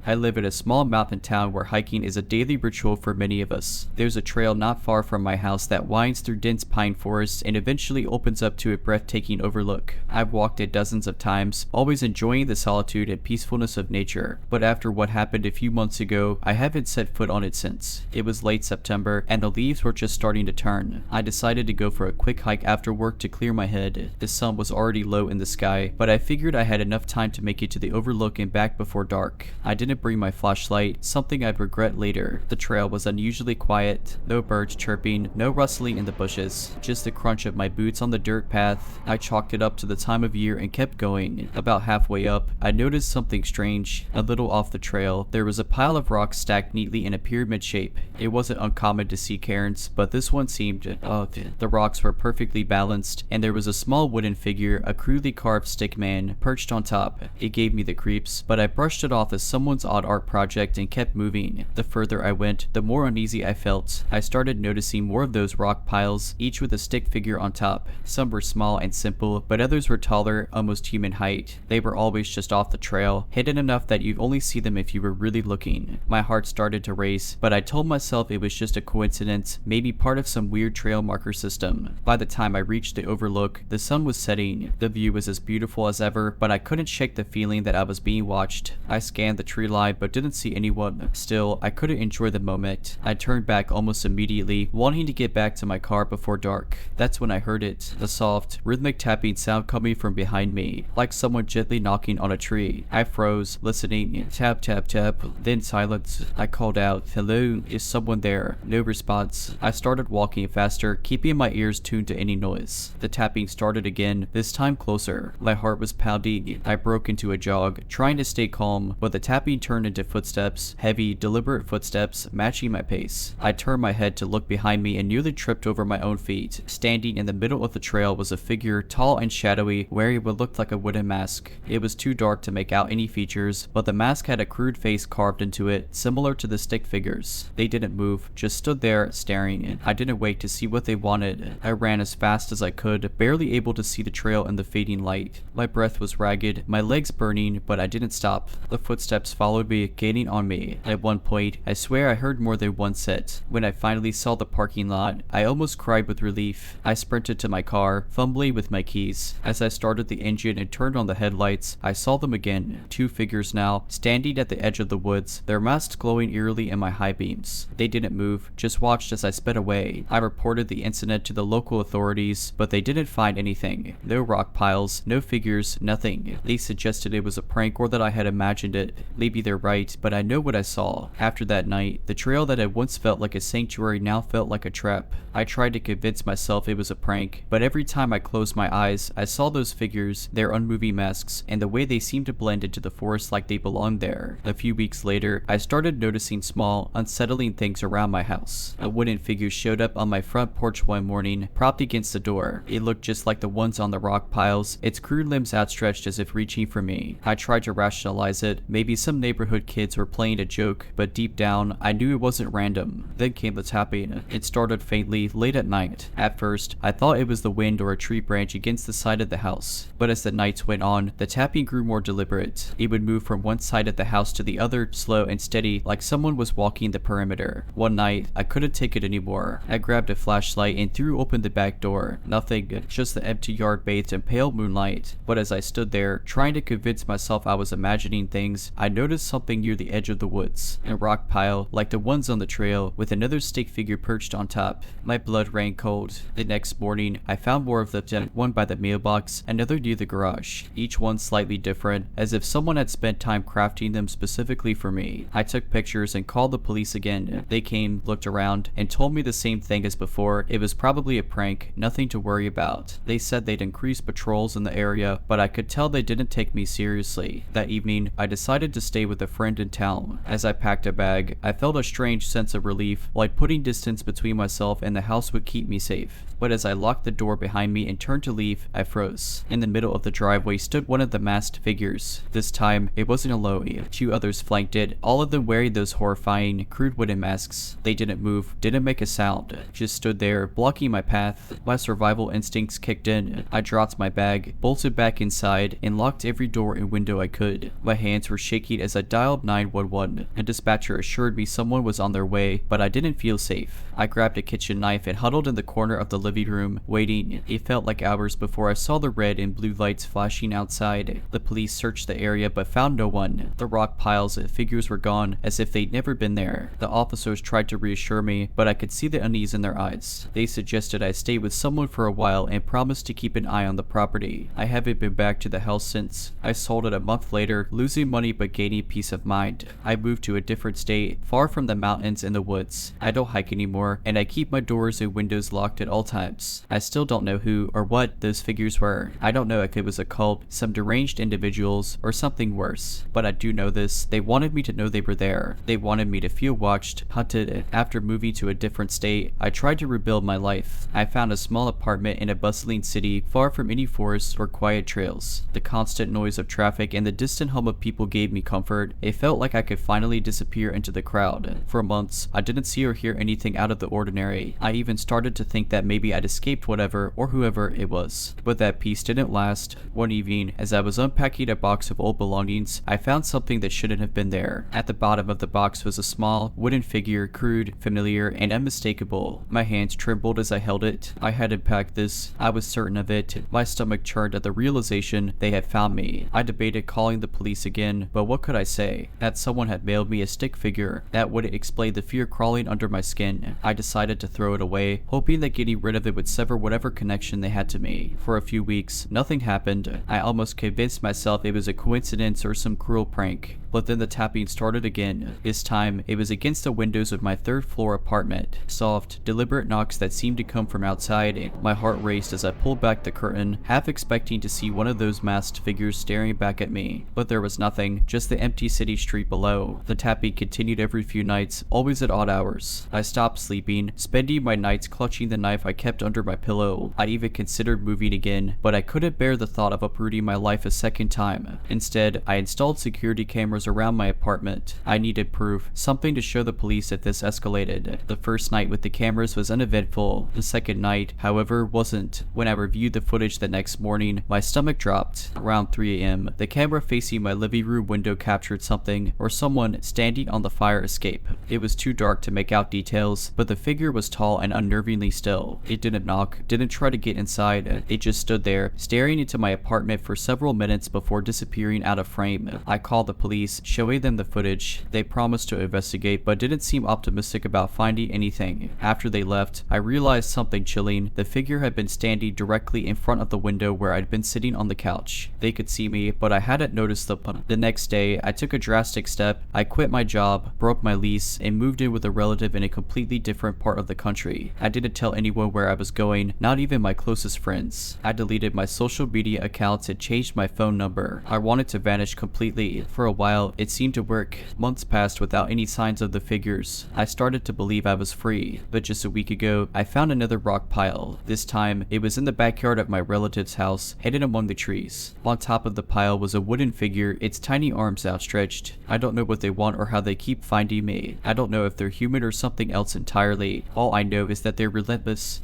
I live in a small mountain town where hiking is a daily ritual for many of us. There's a trail not far from my house that winds through dense pine forests and eventually opens up to a breathtaking overlook. I've walked it dozens of times, always enjoying the solitude and peacefulness of nature, but after what happened a few months ago, I haven't set foot on it since. It was late September, and the leaves were just starting to turn. I decided to go for a quick hike after work to clear my head. The sun was already low in the sky, but I figured I had enough time to make it to the overlook and back before dark. I didn't bring my flashlight, something I'd regret later. The trail was unusually quiet, no birds chirping, no rustling in the bushes, just the crunch of my boots on the dirt path. I chalked it up to the time of year and kept going. About halfway up, I noticed something strange. A little off the trail, there was a pile of rocks stacked neatly in a pyramid shape. It wasn't uncommon to see cairns, but this one seemed odd. The rocks were perfectly balanced, and there was a small wooden figure, a crudely carved stick man, perched on top. It gave me the creeps, but I brushed it off as someone's odd art project and kept moving. The further I went, the more uneasy I felt. I started noticing more of those rock piles, each with a stick figure on top. Some were small and simple, but others were taller, almost human height. They were always just off the trail, hidden enough that you'd only see them if you were really looking. My heart started to race, but I told myself it was just a coincidence, maybe part of some weird trail marker system. By the time I reached the overlook, the sun was setting. The view was as beautiful as ever, but I couldn't shake the feeling that I was being watched. I scanned the tree line but didn't see anyone. Still, I couldn't enjoy the moment. I turned back almost immediately, wanting to get back to my car before dark. That's when I heard it, a soft, rhythmic tapping sound coming from behind me, like someone gently knocking on a tree. I froze, listening. Tap, tap, tap, then silence. I called out, "Hello, is someone there?" No response. I started walking faster, keeping my ears tuned to any noise. The tapping started again, this time closer. My heart was pounding. I broke into a jog, trying to stay calm, but the tapping turned into footsteps, heavy, deliberate footsteps, matching my pace. I turned my head to look behind me and nearly tripped over my own feet. Standing in the middle of the trail was a figure, tall and shadowy, wearing what looked like a wooden mask. It was too dark to make out any features, but the mask had a crude face carved into it, similar to the stick figures. They didn't move, just stood there, staring. I didn't wait to see what they wanted. I ran as fast as I could, barely able to see the trail in the fading light. My breath was ragged, my legs burning, but I didn't stop. The footsteps followed me, gaining on me. At one point, I swear I heard more than one set. When I finally saw the parking lot, I almost cried with relief. I sprinted to my car, fumbling with my keys. As I started the engine and turned on the headlights, I saw them again. Two figures now, standing at the edge of the woods, their masks glowing eerily in my high beams. They didn't move, just watched as I sped away. I reported the incident to the local authorities, but they didn't find anything. No rock piles, no figures, nothing. They suggested it was a prank or that I had imagined it. Maybe they're right, but I know what I saw. After that night, the trail that had once felt like a sanctuary now felt like a trap. I tried to convince myself it was a prank, but every time I closed my eyes, I saw those figures, their unmoving masks, and the way they seemed to blend into the forest like they belonged there. A few weeks later, I started noticing small, unsettling things around my house. A wooden figure showed up on my front porch one morning, propped against the door. It looked just like the ones on the rock piles, its crude limbs outstretched as if reaching for me. I tried to rationalize it. Maybe some neighborhood kids were playing a joke, but deep down, I knew it wasn't random. Then came the tapping. It started faintly, late at night. At first, I thought it was the wind or a tree branch against the side of the house. But as the nights went on, the tapping grew more deliberate. It would move from one side of the house to the other, slow and steady, like someone was walking the perimeter. One night, I couldn't take it anymore. I grabbed a flashlight and threw open the back door. Nothing, just the empty yard bathed in pale moonlight. But as I stood there, trying to convince myself I was imagining things, I noticed something near the edge of the woods. A rock pile, like the ones on the trail, with another stick figure perched on top. My blood ran cold. The next morning, I found more of them, one by the mailbox, another near the garage. Each one slightly different, as if someone had spent time crafting them specifically for me. I took pictures and called the police again. They came, looked around, and told me the same thing as before. It was probably a prank, nothing to worry about. They said they'd increase patrols in the area, but I could tell they didn't take me seriously. That evening, I decided to stay with a friend in town. As I packed a bag, I felt a strange sense of relief, like putting distance between myself and the house would keep me safe. But as I locked the door behind me and turned to leave, I froze. In the middle of the driveway stood one of the masked figures. This time, it wasn't alone. Two others flanked it, all of them wearing those horrifying, crude wooden masks. They didn't move, didn't make a sound, just stood there, blocking my path. My survival instincts kicked in. I dropped my bag, bolted back inside, and locked every door and window I could. My hands were shaking as as I dialed 911. A dispatcher assured me someone was on their way, but I didn't feel safe. I grabbed a kitchen knife and huddled in the corner of the living room, waiting. It felt like hours before I saw the red and blue lights flashing outside. The police searched the area but found no one. The rock piles and figures were gone, as if they'd never been there. The officers tried to reassure me, but I could see the unease in their eyes. They suggested I stay with someone for a while and promised to keep an eye on the property. I haven't been back to the house since. I sold it a month later, losing money but gaining peace of mind. I moved to a different state, far from the mountains and the woods. I don't hike anymore, and I keep my doors and windows locked at all times. I still don't know who or what those figures were. I don't know if it was a cult, some deranged individuals, or something worse. But I do know this: they wanted me to know they were there. They wanted me to feel watched, hunted. After moving to a different state, I tried to rebuild my life. I found a small apartment in a bustling city, far from any forests or quiet trails. The constant noise of traffic and the distant hum of people gave me comfort. It felt like I could finally disappear into the crowd. For months, I didn't see or hear anything out of the ordinary. I even started to think that maybe I'd escaped whatever or whoever it was. But that peace didn't last. One evening, as I was unpacking a box of old belongings, I found something that shouldn't have been there. At the bottom of the box was a small, wooden figure, crude, familiar, and unmistakable. My hands trembled as I held it. I hadn't packed this. I was certain of it. My stomach churned at the realization they had found me. I debated calling the police again, but what could I say? That someone had mailed me a stick figure. That wouldn't explain the fear crawling under my skin. I decided to throw it away, hoping that getting rid of it would sever whatever connection they had to me. For a few weeks, nothing happened. I almost convinced myself it was a coincidence or some cruel prank. But then the tapping started again. This time, it was against the windows of my third-floor apartment. Soft, deliberate knocks that seemed to come from outside. My heart raced as I pulled back the curtain, half expecting to see one of those masked figures staring back at me. But there was nothing, just the empty city street below. The tapping continued every few nights, always at odd hours. I stopped sleeping, spending my nights clutching the knife I kept under my pillow. I even considered moving again, but I couldn't bear the thought of uprooting my life a second time. Instead, I installed security cameras around my apartment. I needed proof, something to show the police if this escalated. The first night with the cameras was uneventful. The second night, however, wasn't. When I reviewed the footage the next morning, my stomach dropped. Around 3 a.m., the camera facing my living room window captured something, or someone, standing on the fire escape. It was too dark to make out details, but the figure was tall and unnervingly still. It didn't knock, didn't try to get inside. It just stood there, staring into my apartment for several minutes before disappearing out of frame. I called the police, showing them the footage. They promised to investigate, but didn't seem optimistic about finding anything. After they left, I realized something chilling. The figure had been standing directly in front of the window where I'd been sitting on the couch. They could see me, but I hadn't noticed them. The next day, I took a drastic step. I quit my job, broke my lease, and moved in with a relative in a completely different part of the country. I didn't tell anyone where I was going, not even my closest friends. I deleted my social media accounts and changed my phone number. I wanted to vanish completely. For a while, it seemed to work. Months passed without any signs of the figures. I started to believe I was free, but just a week ago, I found another rock pile. This time, it was in the backyard of my relative's house, hidden among the trees. On top of the pile was a wooden figure, its tiny arms outstretched. I don't know what they want or how they keep finding me. I don't know if they're human or something else entirely. All I know is that they're relentless.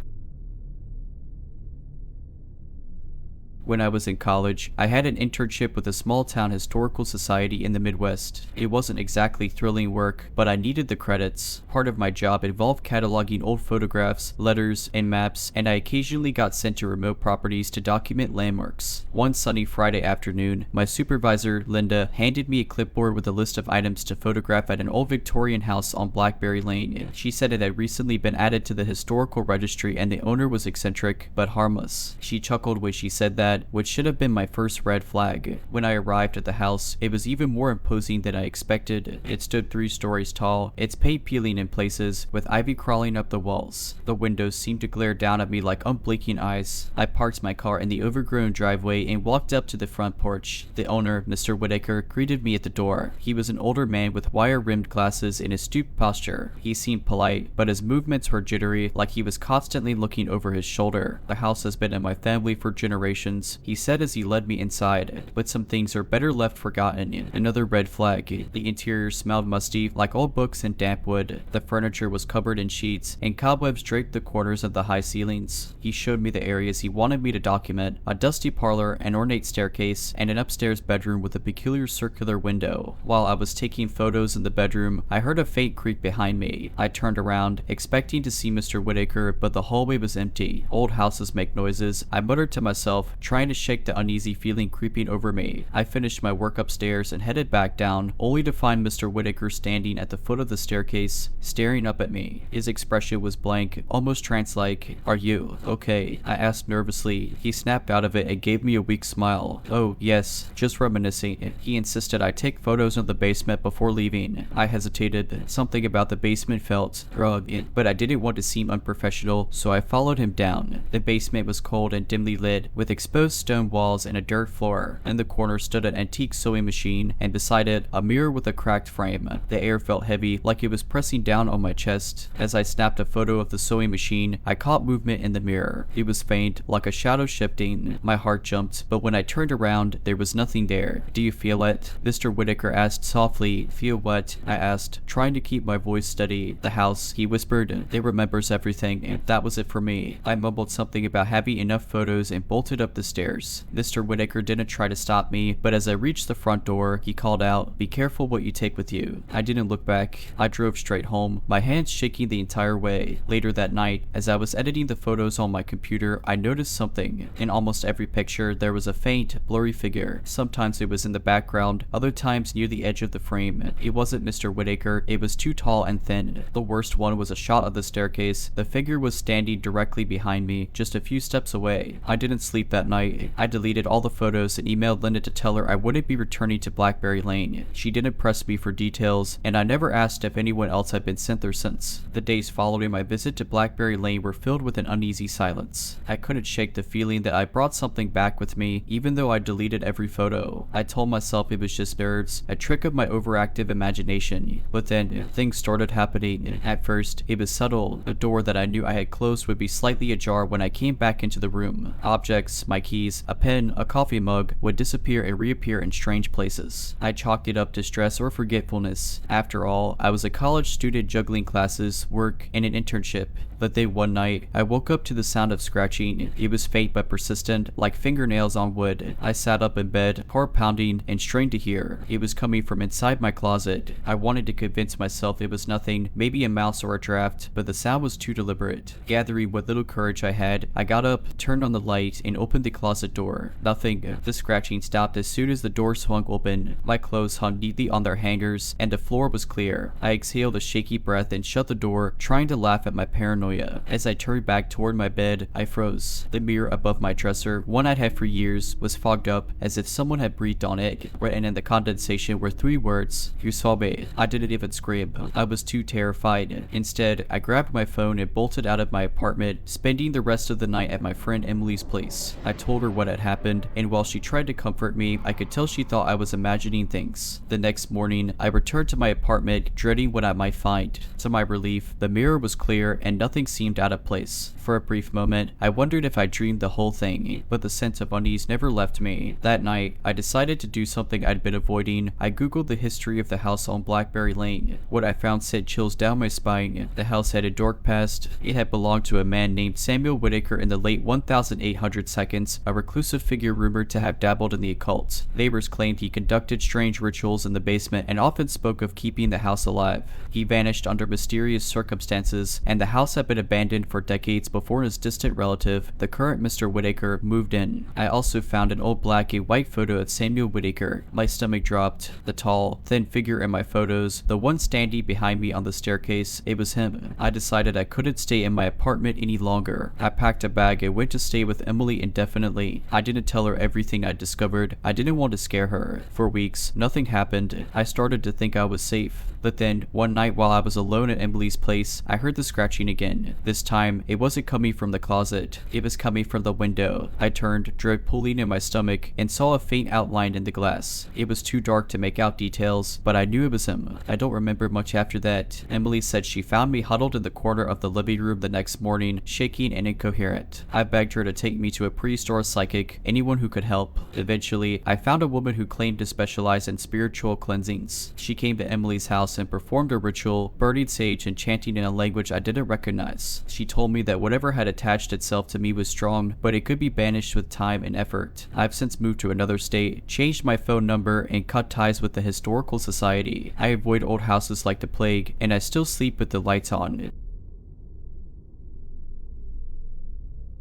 When I was in college, I had an internship with a small-town historical society in the Midwest. It wasn't exactly thrilling work, but I needed the credits. Part of my job involved cataloging old photographs, letters, and maps, and I occasionally got sent to remote properties to document landmarks. One sunny Friday afternoon, my supervisor, Linda, handed me a clipboard with a list of items to photograph at an old Victorian house on Blackberry Lane. She said it had recently been added to the historical registry and the owner was eccentric, but harmless. She chuckled when she said that, which should have been my first red flag. When I arrived at the house, it was even more imposing than I expected. It stood 3 stories tall, its paint peeling in places, with ivy crawling up the walls. The windows seemed to glare down at me like unblinking eyes. I parked my car in the overgrown driveway and walked up to the front porch. The owner, Mr. Whitaker, greeted me at the door. He was an older man with wire-rimmed glasses and a stooped posture. He seemed polite, but his movements were jittery, like he was constantly looking over his shoulder. The house has been in my family for generations, photos, he said as he led me inside, but some things are better left forgotten. Another red flag. The interior smelled musty, like old books and damp wood. The furniture was covered in sheets, and cobwebs draped the corners of the high ceilings. He showed me the areas he wanted me to document: a dusty parlor, an ornate staircase, and an upstairs bedroom with a peculiar circular window. While I was taking photos in the bedroom, I heard a faint creak behind me. I turned around, expecting to see Mr. Whitaker, but the hallway was empty. Old houses make noises, I muttered to myself, trying to shake the uneasy feeling creeping over me. I finished my work upstairs and headed back down, only to find Mr. Whitaker standing at the foot of the staircase, staring up at me. His expression was blank, almost trance-like. "Are you okay?" I asked nervously. He snapped out of it and gave me a weak smile. "Oh, yes, just reminiscing." He insisted I take photos of the basement before leaving. I hesitated. Something about the basement felt drugged, but I didn't want to seem unprofessional, so I followed him down. The basement was cold and dimly lit, with exposed stone walls and a dirt floor. In the corner stood an antique sewing machine, and beside it, a mirror with a cracked frame. The air felt heavy, like it was pressing down on my chest. As I snapped a photo of the sewing machine, I caught movement in the mirror. It was faint, like a shadow shifting. My heart jumped, but when I turned around, there was nothing there. "Do you feel it?" Mr. Whitaker asked softly. "Feel what?" I asked, trying to keep my voice steady. "The house," he whispered. "It remembers everything." That was it for me. I mumbled something about having enough photos and bolted up the stairs. Mr. Whitaker didn't try to stop me, but as I reached the front door, he called out, "Be careful what you take with you." I didn't look back. I drove straight home, my hands shaking the entire way. Later that night, as I was editing the photos on my computer, I noticed something. In almost every picture, there was a faint, blurry figure. Sometimes it was in the background, other times near the edge of the frame. It wasn't Mr. Whitaker, it was too tall and thin. The worst one was a shot of the staircase. The figure was standing directly behind me, just a few steps away. I didn't sleep that night. I deleted all the photos and emailed Linda to tell her I wouldn't be returning to Blackberry Lane. She didn't press me for details, and I never asked if anyone else had been sent there since. The days following my visit to Blackberry Lane were filled with an uneasy silence. I couldn't shake the feeling that I brought something back with me, even though I deleted every photo. I told myself it was just nerves, a trick of my overactive imagination. But then, things started happening. At first, it was subtle. The door that I knew I had closed would be slightly ajar when I came back into the room. Objects, my keys, a pen, a coffee mug, would disappear and reappear in strange places. I chalked it up to stress or forgetfulness. After all, I was a college student juggling classes, work, and an internship. But then one night, I woke up to the sound of scratching. It was faint but persistent, like fingernails on wood. I sat up in bed, heart pounding, and strained to hear. It was coming from inside my closet. I wanted to convince myself it was nothing, maybe a mouse or a draft, but the sound was too deliberate. Gathering what little courage I had, I got up, turned on the light, and opened the closet door. Nothing. The scratching stopped as soon as the door swung open. My clothes hung neatly on their hangers, and the floor was clear. I exhaled a shaky breath and shut the door, trying to laugh at my paranoia. As I turned back toward my bed, I froze. The mirror above my dresser, one I'd had for years, was fogged up as if someone had breathed on it. Written in the condensation were 3 words: "You saw me." I didn't even scream. I was too terrified. Instead, I grabbed my phone and bolted out of my apartment, spending the rest of the night at my friend Emily's place. I told her what had happened, and while she tried to comfort me, I could tell she thought I was imagining things. The next morning, I returned to my apartment, dreading what I might find. To my relief, the mirror was clear and nothing seemed out of place. For a brief moment, I wondered if I dreamed the whole thing, but the sense of unease never left me. That night, I decided to do something I'd been avoiding. I googled the history of the house on Blackberry Lane. What I found sent chills down my spine. The house had a dark past. It had belonged to a man named Samuel Whitaker in the late 1800 seconds, a reclusive figure rumored to have dabbled in the occult. Neighbors claimed he conducted strange rituals in the basement and often spoke of keeping the house alive. He vanished under mysterious circumstances, and the house had been abandoned for decades before his distant relative, the current Mr. Whitaker, moved in. I also found an old black and white photo of Samuel Whitaker. My stomach dropped. The tall, thin figure in my photos, the one standing behind me on the staircase, it was him. I decided I couldn't stay in my apartment any longer. I packed a bag and went to stay with Emily indefinitely. I didn't tell her everything I'd discovered. I didn't want to scare her. For weeks, nothing happened. I started to think I was safe. But then, one night while I was alone at Emily's place, I heard the scratching again. again. This time, it wasn't coming from the closet. It was coming from the window. I turned, dread pulling in my stomach, and saw a faint outline in the glass. It was too dark to make out details, but I knew it was him. I don't remember much after that. Emily said she found me huddled in the corner of the living room the next morning, shaking and incoherent. I begged her to take me to a priest or a psychic, anyone who could help. Eventually, I found a woman who claimed to specialize in spiritual cleansings. She came to Emily's house and performed a ritual, burning sage and chanting in a language I didn't recognize. She told me that whatever had attached itself to me was strong, but it could be banished with time and effort. I've since moved to another state, changed my phone number, and cut ties with the Historical Society. I avoid old houses like the plague, and I still sleep with the lights on.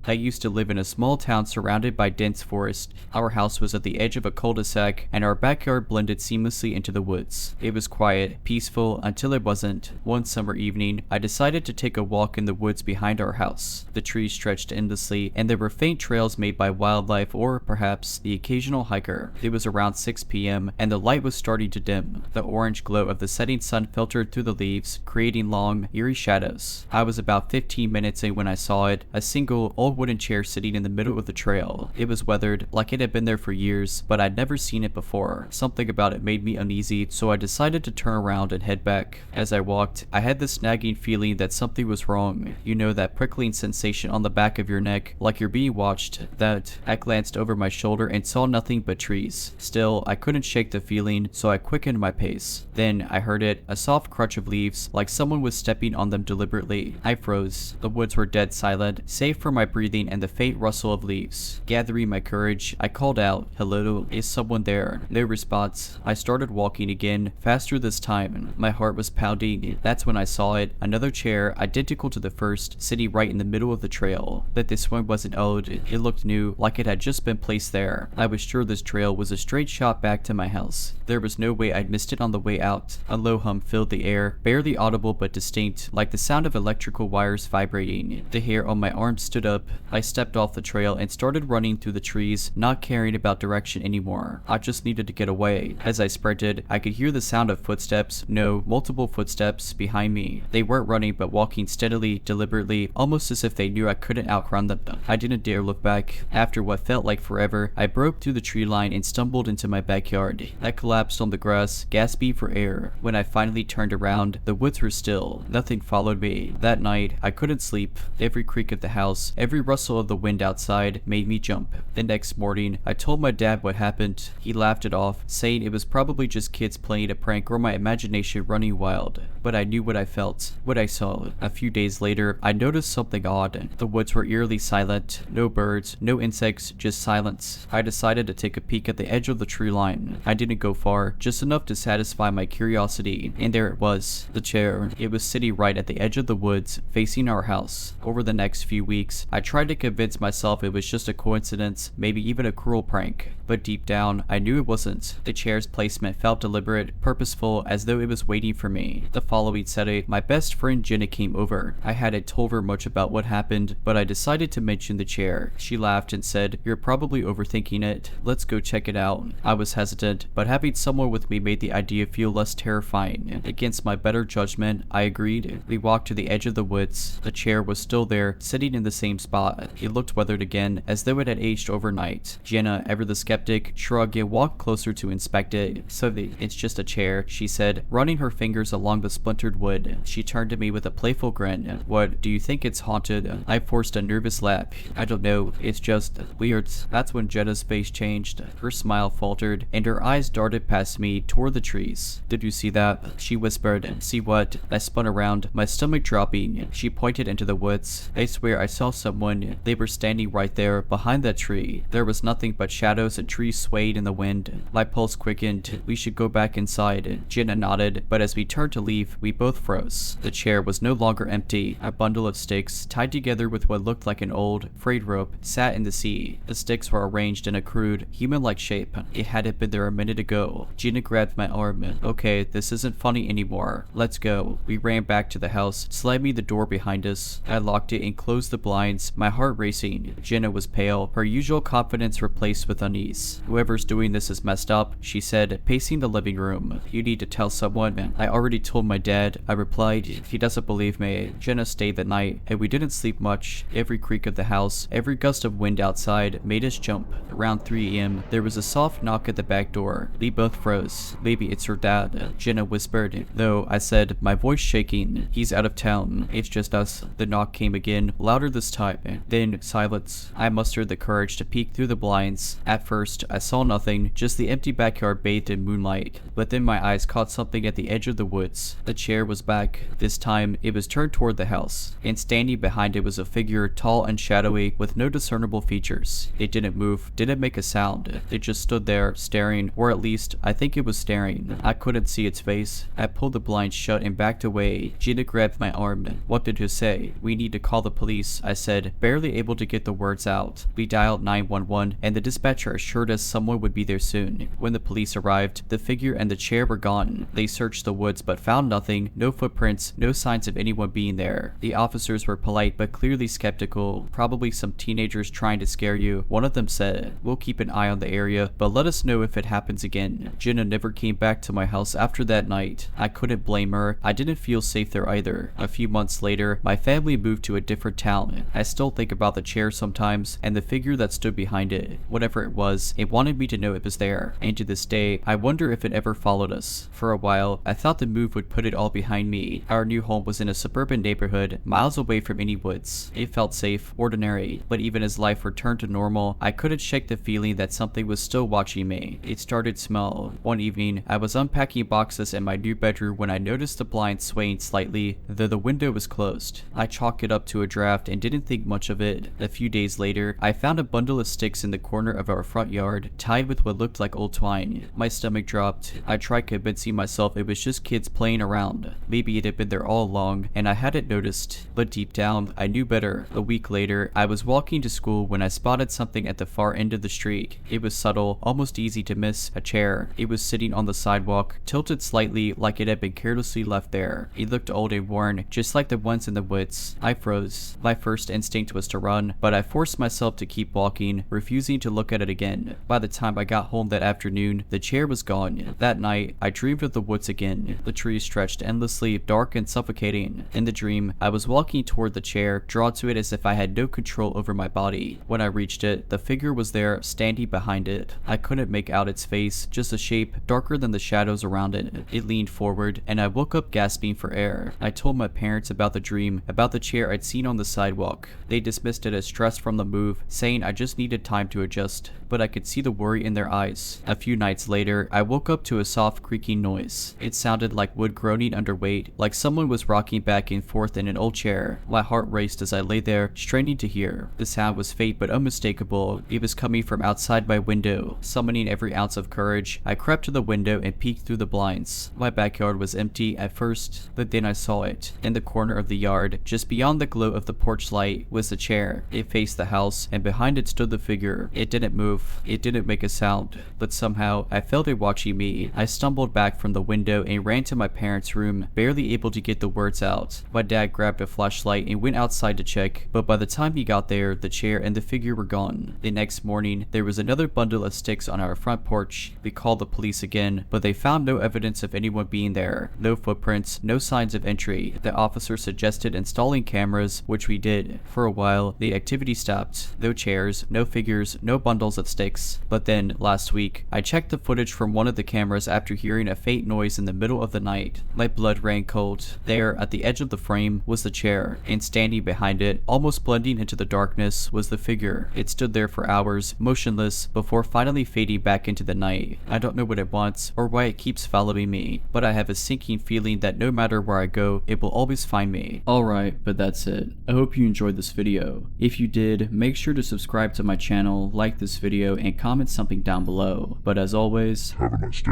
I used to live in a small town surrounded by dense forest. Our house was at the edge of a cul-de-sac, and our backyard blended seamlessly into the woods. It was quiet, peaceful, until it wasn't. One summer evening, I decided to take a walk in the woods behind our house. The trees stretched endlessly, and there were faint trails made by wildlife or, perhaps, the occasional hiker. It was around 6 p.m., and the light was starting to dim. The orange glow of the setting sun filtered through the leaves, creating long, eerie shadows. I was about 15 minutes in when I saw it, a single, old wooden chair sitting in the middle of the trail. It was weathered, like it had been there for years, but I'd never seen it before. Something about it made me uneasy, so I decided to turn around and head back. As I walked, I had this nagging feeling that something was wrong. You know, that prickling sensation on the back of your neck, like you're being watched. I glanced over my shoulder and saw nothing but trees. Still, I couldn't shake the feeling, so I quickened my pace. Then, I heard it, a soft crunch of leaves, like someone was stepping on them deliberately. I froze. The woods were dead silent, save for my breathing and the faint rustle of leaves. Gathering my courage, I called out, "Hello, is someone there?" No response. I started walking again, faster this time. My heart was pounding. That's when I saw it. Another chair, identical to the first, sitting right in the middle of the trail. But this one wasn't old. It looked new, like it had just been placed there. I was sure this trail was a straight shot back to my house. There was no way I'd missed it on the way out. A low hum filled the air, barely audible but distinct, like the sound of electrical wires vibrating. The hair on my arm stood up. I stepped off the trail and started running through the trees, not caring about direction anymore. I just needed to get away. As I sprinted, I could hear the sound of footsteps, no, multiple footsteps, behind me. They weren't running but walking steadily, deliberately, almost as if they knew I couldn't outrun them. I didn't dare look back. After what felt like forever, I broke through the tree line and stumbled into my backyard. I collapsed on the grass, gasping for air. When I finally turned around, the woods were still. Nothing followed me. That night, I couldn't sleep. Every creak of the house, every rustle of the wind outside made me jump. The next morning, I told my dad what happened. He laughed it off, saying it was probably just kids playing a prank or my imagination running wild. But I knew what I felt, what I saw. A few days later, I noticed something odd. The woods were eerily silent. No birds, no insects, just silence. I decided to take a peek at the edge of the tree line. I didn't go far, just enough to satisfy my curiosity. And there it was, the chair. It was sitting right at the edge of the woods, facing our house. Over the next few weeks, I tried to convince myself it was just a coincidence, maybe even a cruel prank. But deep down, I knew it wasn't. The chair's placement felt deliberate, purposeful, as though it was waiting for me. The following Saturday, my best friend Jenna came over. I hadn't told her much about what happened, but I decided to mention the chair. She laughed and said, "You're probably overthinking it. Let's go check it out." I was hesitant, but having someone with me made the idea feel less terrifying. Against my better judgment, I agreed. We walked to the edge of the woods. The chair was still there, sitting in the same spot. It looked weathered again, as though it had aged overnight. Jenna, ever the skeptic, shrugged and walked closer to inspect it. "So it's just a chair," she said, running her fingers along the splintered wood. She turned to me with a playful grin. "What, do you think it's haunted?" I forced a nervous laugh. "I don't know, it's just weird." That's when Jenna's face changed. Her smile faltered, and her eyes darted past me toward the trees. "Did you see that?" she whispered. "See what?" I spun around, my stomach dropping. She pointed into the woods. "I swear I saw someone. They were standing right there, behind that tree. There was nothing but shadows and trees swayed in the wind." My pulse quickened. "We should go back inside." Jenna nodded, but as we turned to leave, we both froze. The chair was no longer empty. A bundle of sticks, tied together with what looked like an old, frayed rope, sat in the sea. The sticks were arranged in a crude, human-like shape. It hadn't been there a minute ago. Jenna grabbed my arm. "Okay, this isn't funny anymore. Let's go." We ran back to the house, slamming the door behind us. I locked it and closed the blinds, my heart racing. Jenna was pale, her usual confidence replaced with unease. "Whoever's doing this is messed up," she said, pacing the living room. "You need to tell someone." "I already told my dad," I replied. "He doesn't believe me." Jenna stayed that night, and we didn't sleep much. Every creak of the house, every gust of wind outside made us jump. Around 3 a.m., there was a soft knock at the back door. We both froze. "Maybe it's her dad," Jenna whispered. "No," I said, my voice shaking. "He's out of town. It's just us." The knock came again, louder this time. Then silence. I mustered the courage to peek through the blinds. At first, I saw nothing, just the empty backyard bathed in moonlight. But then my eyes caught something at the edge of the woods. The chair was back. This time, it was turned toward the house, and standing behind it was a figure, tall and shadowy, with no discernible features. It didn't move, didn't make a sound. It just stood there, staring, or at least, I think it was staring. I couldn't see its face. I pulled the blinds shut and backed away. Gina grabbed my arm. "What did you say?" "We need to call the police," I said, barely able to get the words out. We dialed 911, and the dispatcher assured us someone would be there soon. When the police arrived, the figure and the chair were gone. They searched the woods but found nothing, no footprints, no signs of anyone being there. The officers were polite but clearly skeptical. "Probably some teenagers trying to scare you," one of them said. "We'll keep an eye on the area, but let us know if it happens again." Jenna never came back to my house after that night. I couldn't blame her. I didn't feel safe there either. A few months later, my family moved to a different town. I still think about the chair sometimes and the figure that stood behind it. Whatever it was, it wanted me to know it was there. And to this day, I wonder if it ever followed us. For a while, I thought the move would put it all behind me. Our new home was in a suburban neighborhood, miles away from any woods. It felt safe, ordinary, but even as life returned to normal, I couldn't shake the feeling that something was still watching me. It started small. One evening, I was unpacking boxes in my new bedroom when I noticed the blind swaying slightly, though the window was closed. I chalked it up to a draft and didn't think much of it. A few days later, I found a bundle of sticks in the corner of our front yard, tied with what looked like old twine. My stomach dropped. I tried convincing myself it was just kids playing around. Maybe it had been there all along, and I hadn't noticed. But deep down, I knew better. A week later, I was walking to school when I spotted something at the far end of the street. It was subtle, almost easy to miss. A chair. It was sitting on the sidewalk, tilted slightly like it had been carelessly left there. It looked old and worn, just like the ones in the woods. I froze. My first instinct was to run, but I forced myself to keep walking, refusing to look at it again. By the time I got home that afternoon, the chair was gone. That night, I dreamed of the woods again. The trees stretched endlessly, dark and suffocating. In the dream, I was walking toward the chair, drawn to it as if I had no control over my body. When I reached it, the figure was there, standing behind it. I couldn't make out its face, just a shape, darker than the shadows around it. It leaned forward, and I woke up gasping for air. I told my parents about the dream, about the chair I'd seen on the sidewalk. They dismissed it as stress from the move, saying I just needed time to adjust, but I could see the worry in their eyes. A few nights later, I woke up to a soft creaking noise. It sounded like wood groaning under weight, like someone was rocking back and forth in an old chair. My heart raced as I lay there, straining to hear. The sound was faint but unmistakable. It was coming from outside my window. Summoning every ounce of courage, I crept to the window and peeked through the blinds. My backyard was empty at first, but then I saw it. In the corner of the yard, just beyond the glow of the porch light, was the chair. It faced the house, and behind it stood the figure. It didn't move. It didn't make a sound, but somehow I felt it watching me. I stumbled back from the window and ran to my parents' room, barely able to get the words out. My dad grabbed a flashlight and went outside to check, but by the time he got there, the chair and the figure were gone. The next morning, there was another bundle of sticks on our front porch. We called the police again, but they found no evidence of anyone being there. No footprints, no signs of entry. The officer suggested installing cameras, which we did. For a while, the activity stopped. No chairs, no figures, no bundles of sticks. But then, last week, I checked the footage from one of the cameras after hearing a faint noise in the middle of the night. My blood ran cold. There, at the edge of the frame, was the chair, and standing behind it, almost blending into the darkness, was the figure. It stood there for hours, motionless, before finally fading back into the night. I don't know what it wants, or why it keeps following me, but I have a sinking feeling that no matter where I go, it will always find me. Alright, but that's it. I hope you enjoyed this video. If you did, make sure to subscribe to my channel, like this video, and comment something down below. But as always, have a nice day.